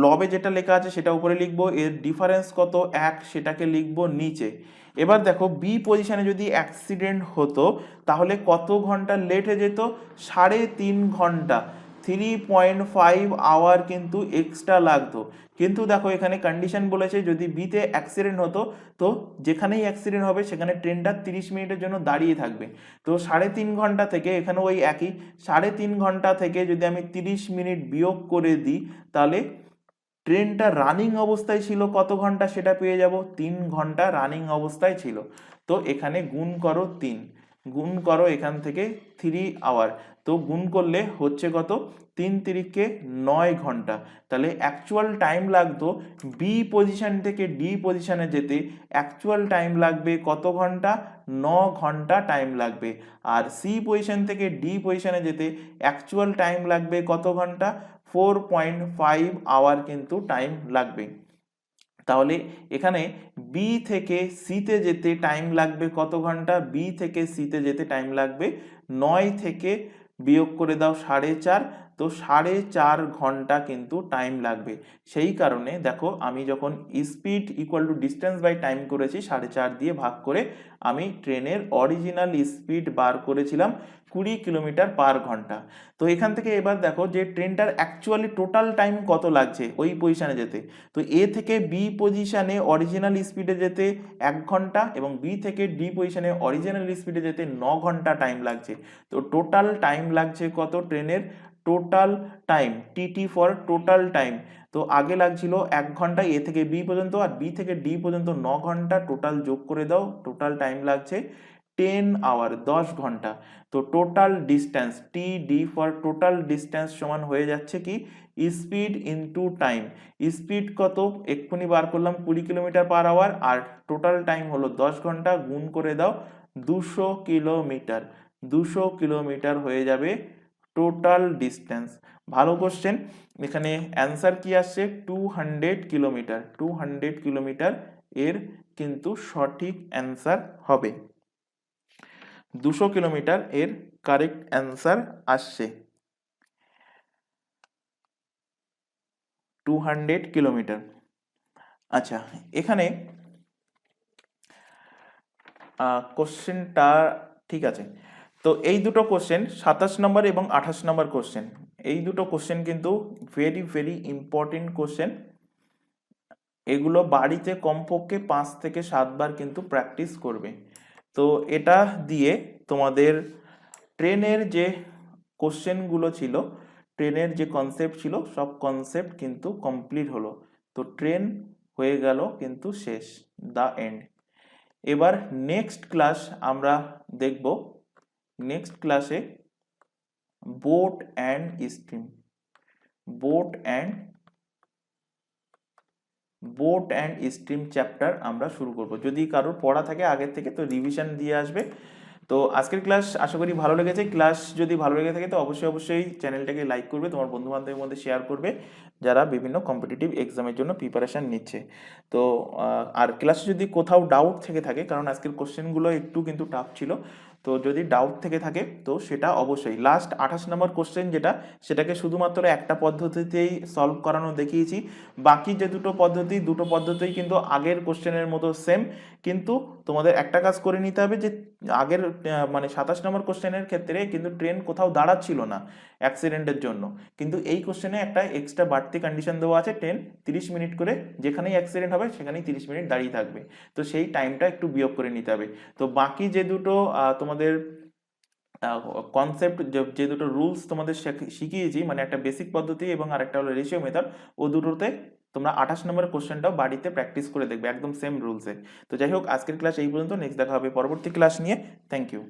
লবে যেটা লেখা আছে সেটা উপরে লিখবো, এর ডিফারেন্স কত 1 সেটাকে লিখবো নিচে। এবার দেখো বি পজিশনে যদি অ্যাক্সিডেন্ট হতো তাহলে কত ঘন্টা লেট হয়ে যেত, 3.5 ঘন্টা, 3.5 আওয়ার কিন্তু এক্সট্রা লাগতো। কিন্তু দেখো এখানে কন্ডিশন বলেছে যদি বিতে অ্যাক্সিডেন্ট হতো তো যেখানেই অ্যাক্সিডেন্ট হবে সেখানে ট্রেনটা 30 মিনিটের জন্য দাঁড়িয়ে থাকবে। তো 3.5 ঘন্টা থেকে এখানে ওই একই 3.5 ঘন্টা থেকে যদি আমি 30 মিনিট বিয়োগ করে দিই তাহলে ট্রেনটা রানিং অবস্থায় ছিল কত ঘন্টা সেটা পেয়ে যাব, 3 ঘন্টা রানিং অবস্থায় ছিল। তো এখানে গুণ করো 3, গুণ করো এখান থেকে 3 আওয়ার, তো গুণ করলে হচ্ছে কত 3×3 = 9 ঘন্টা। তাহলে অ্যাকচুয়াল টাইম লাগতো বি পজিশন থেকে ডি পজিশনে যেতে, অ্যাকচুয়াল টাইম লাগবে কত ঘন্টা, 9 ঘন্টা টাইম লাগবে। আর সি পজিশন থেকে ডি পজিশনে যেতে অ্যাকচুয়াল টাইম লাগবে কত ঘন্টা, 4.5 আওয়ার কিন্তু টাইম লাগবে। তাহলে এখানে বি থেকে সিতে যেতে টাইম লাগবে কত ঘন্টা, বি থেকে সিতে যেতে টাইম লাগবে 9 থেকে বিয়োগ করে দাও 4.5, তো 4.5 ঘন্টা কিন্তু টাইম লাগবে। সেই কারণে দেখো আমি যখন speed equal to distance by time করেছি 4.5 দিয়ে ভাগ করে আমি ট্রেনের অরিজিনাল স্পিড বার করেছিলাম 20 কিলোমিটার পার ঘন্টা। তো এখান থেকে এবার দেখো যে ট্রেনটার অ্যাকচুয়ালি টোটাল টাইম কত লাগছে ওই পজিশনে যেতে। তো এ থেকে বি পজিশনে অরিজিনাল স্পিডে যেতে 1 ঘন্টা এবং বি থেকে ডি পজিশনে অরিজিনাল স্পিডে যেতে 9 ঘন্টা টাইম লাগছে। তো টোটাল টাইম লাগছে কত ট্রেনের, total time TT for total time. তো আগে লাগছিল 1 ঘন্টা এ থেকে বি পর্যন্ত, আর বি থেকে ডি পর্যন্ত 9 ঘন্টা, টোটাল যোগ করে দাও, টোটাল টাইম লাগছে 10 আওয়ার, 10 ঘন্টা। তো total distance T D for total distance সমান হয়ে যাচ্ছে কি স্পিড ইনটু টাইম। স্পিড কত এক্ষুনি বার করলাম 20 কিলোমিটার পার আওয়ার, আর টোটাল টাইম হলো 10 ঘন্টা, গুণ করে দাও 200 কিলোমিটার। 200 কিলোমিটার হয়ে যাবে টোটাল ডিস্টেন্স। ভালো কোশ্চেন। এখানে অ্যান্সার কি আসছে 200 কিলোমিটার। 200 কিলোমিটার এর কিন্তু সঠিক অ্যান্সার হবে। 200 কিলোমিটার এর কারেক্ট অ্যান্সার আসছে 200 কিলোমিটার। আচ্ছা, এখানে কোশ্চেনটা ঠিক আছে। তো এই দুটো কোশ্চেন 27 নম্বর এবং 28 নম্বর কোশ্চেন, এই দুটো কোশ্চেন কিন্তু ভেরি ভেরি ইম্পর্টেন্ট কোশ্চেন। এগুলো বাড়িতে কমপক্ষে 5 থেকে 7 বার কিন্তু প্র্যাকটিস করবে। তো এটা দিয়ে তোমাদের ট্রেনের যে কোশ্চেনগুলো ছিল, ট্রেনের যে কনসেপ্ট ছিল, সব কনসেপ্ট কিন্তু কমপ্লিট হলো। তো ট্রেন হয়ে গেল কিন্তু শেষ, দ্য এন্ড। এবার নেক্সট ক্লাস আমরা দেখব, নেক্সট ক্লাসে boat and steam, boat and steam chapter আমরা শুরু করব। যদি কারোর পড়া থাকে আগের থেকে তো রিভিশন দিয়ে আসবে। তো আজকের ক্লাস আশা করি ভালো লেগেছে। ক্লাস যদি ভালো লেগে থাকে তো অবশ্যই চ্যানেলটাকে লাইক করবে, তোমার বন্ধু বান্ধবের মধ্যে শেয়ার করবে যারা বিভিন্ন কম্পিটিটিভ এক্সামের জন্য প্রিপারেশন নিচ্ছে। তো আর ক্লাসে যদি কোথাও ডাউট থেকে থাকে, কারণ আজকের কোশ্চেনগুলো একটু কিন্তু টাফ ছিল, তো যদি ডাউট থেকে থাকে তো সেটা অবশ্যই লাস্ট 28 নম্বর কোশ্চেন যেটা, সেটাকে শুধুমাত্র একটা পদ্ধতিতেই সলভ করানো দেখিয়েছি। বাকি যে দুটো পদ্ধতিই কিন্তু আগের কোশ্চেনের মতো সেম, কিন্তু তোমাদের একটা কাজ করে নিতে হবে যে আগের মানে 27 নম্বর কোশ্চেনের ক্ষেত্রে কিন্তু ট্রেন কোথাও দাঁড়াচ্ছিল না অ্যাক্সিডেন্টের জন্য, কিন্তু এই কোশ্চেনে একটা এক্সট্রা বাড়তি কন্ডিশন দেওয়া আছে, ট্রেন 30 মিনিট করে যেখানেই অ্যাক্সিডেন্ট হবে সেখানেই 30 মিনিট দাঁড়িয়ে থাকবে। তো সেই টাইমটা একটু বিয়োগ করে নিতে হবে। তো বাকি যে দুটো তোমাদের কনসেপ্ট, যে দুটো রুলস তোমাদের শিখিয়েছি, মানে একটা বেসিক পদ্ধতি এবং আরেকটা হলো রেশিও মেথড, ও দুটোতে তোমরা 28 নম্বরের কোশ্চেনটাও বাড়িতে প্র্যাকটিস করে দেখবে একদম সেম রুলসে। তো যাই হোক, আজকের ক্লাস এই পর্যন্ত। নেক্সট দেখা হবে পরবর্তী ক্লাস নিয়ে। Thank you.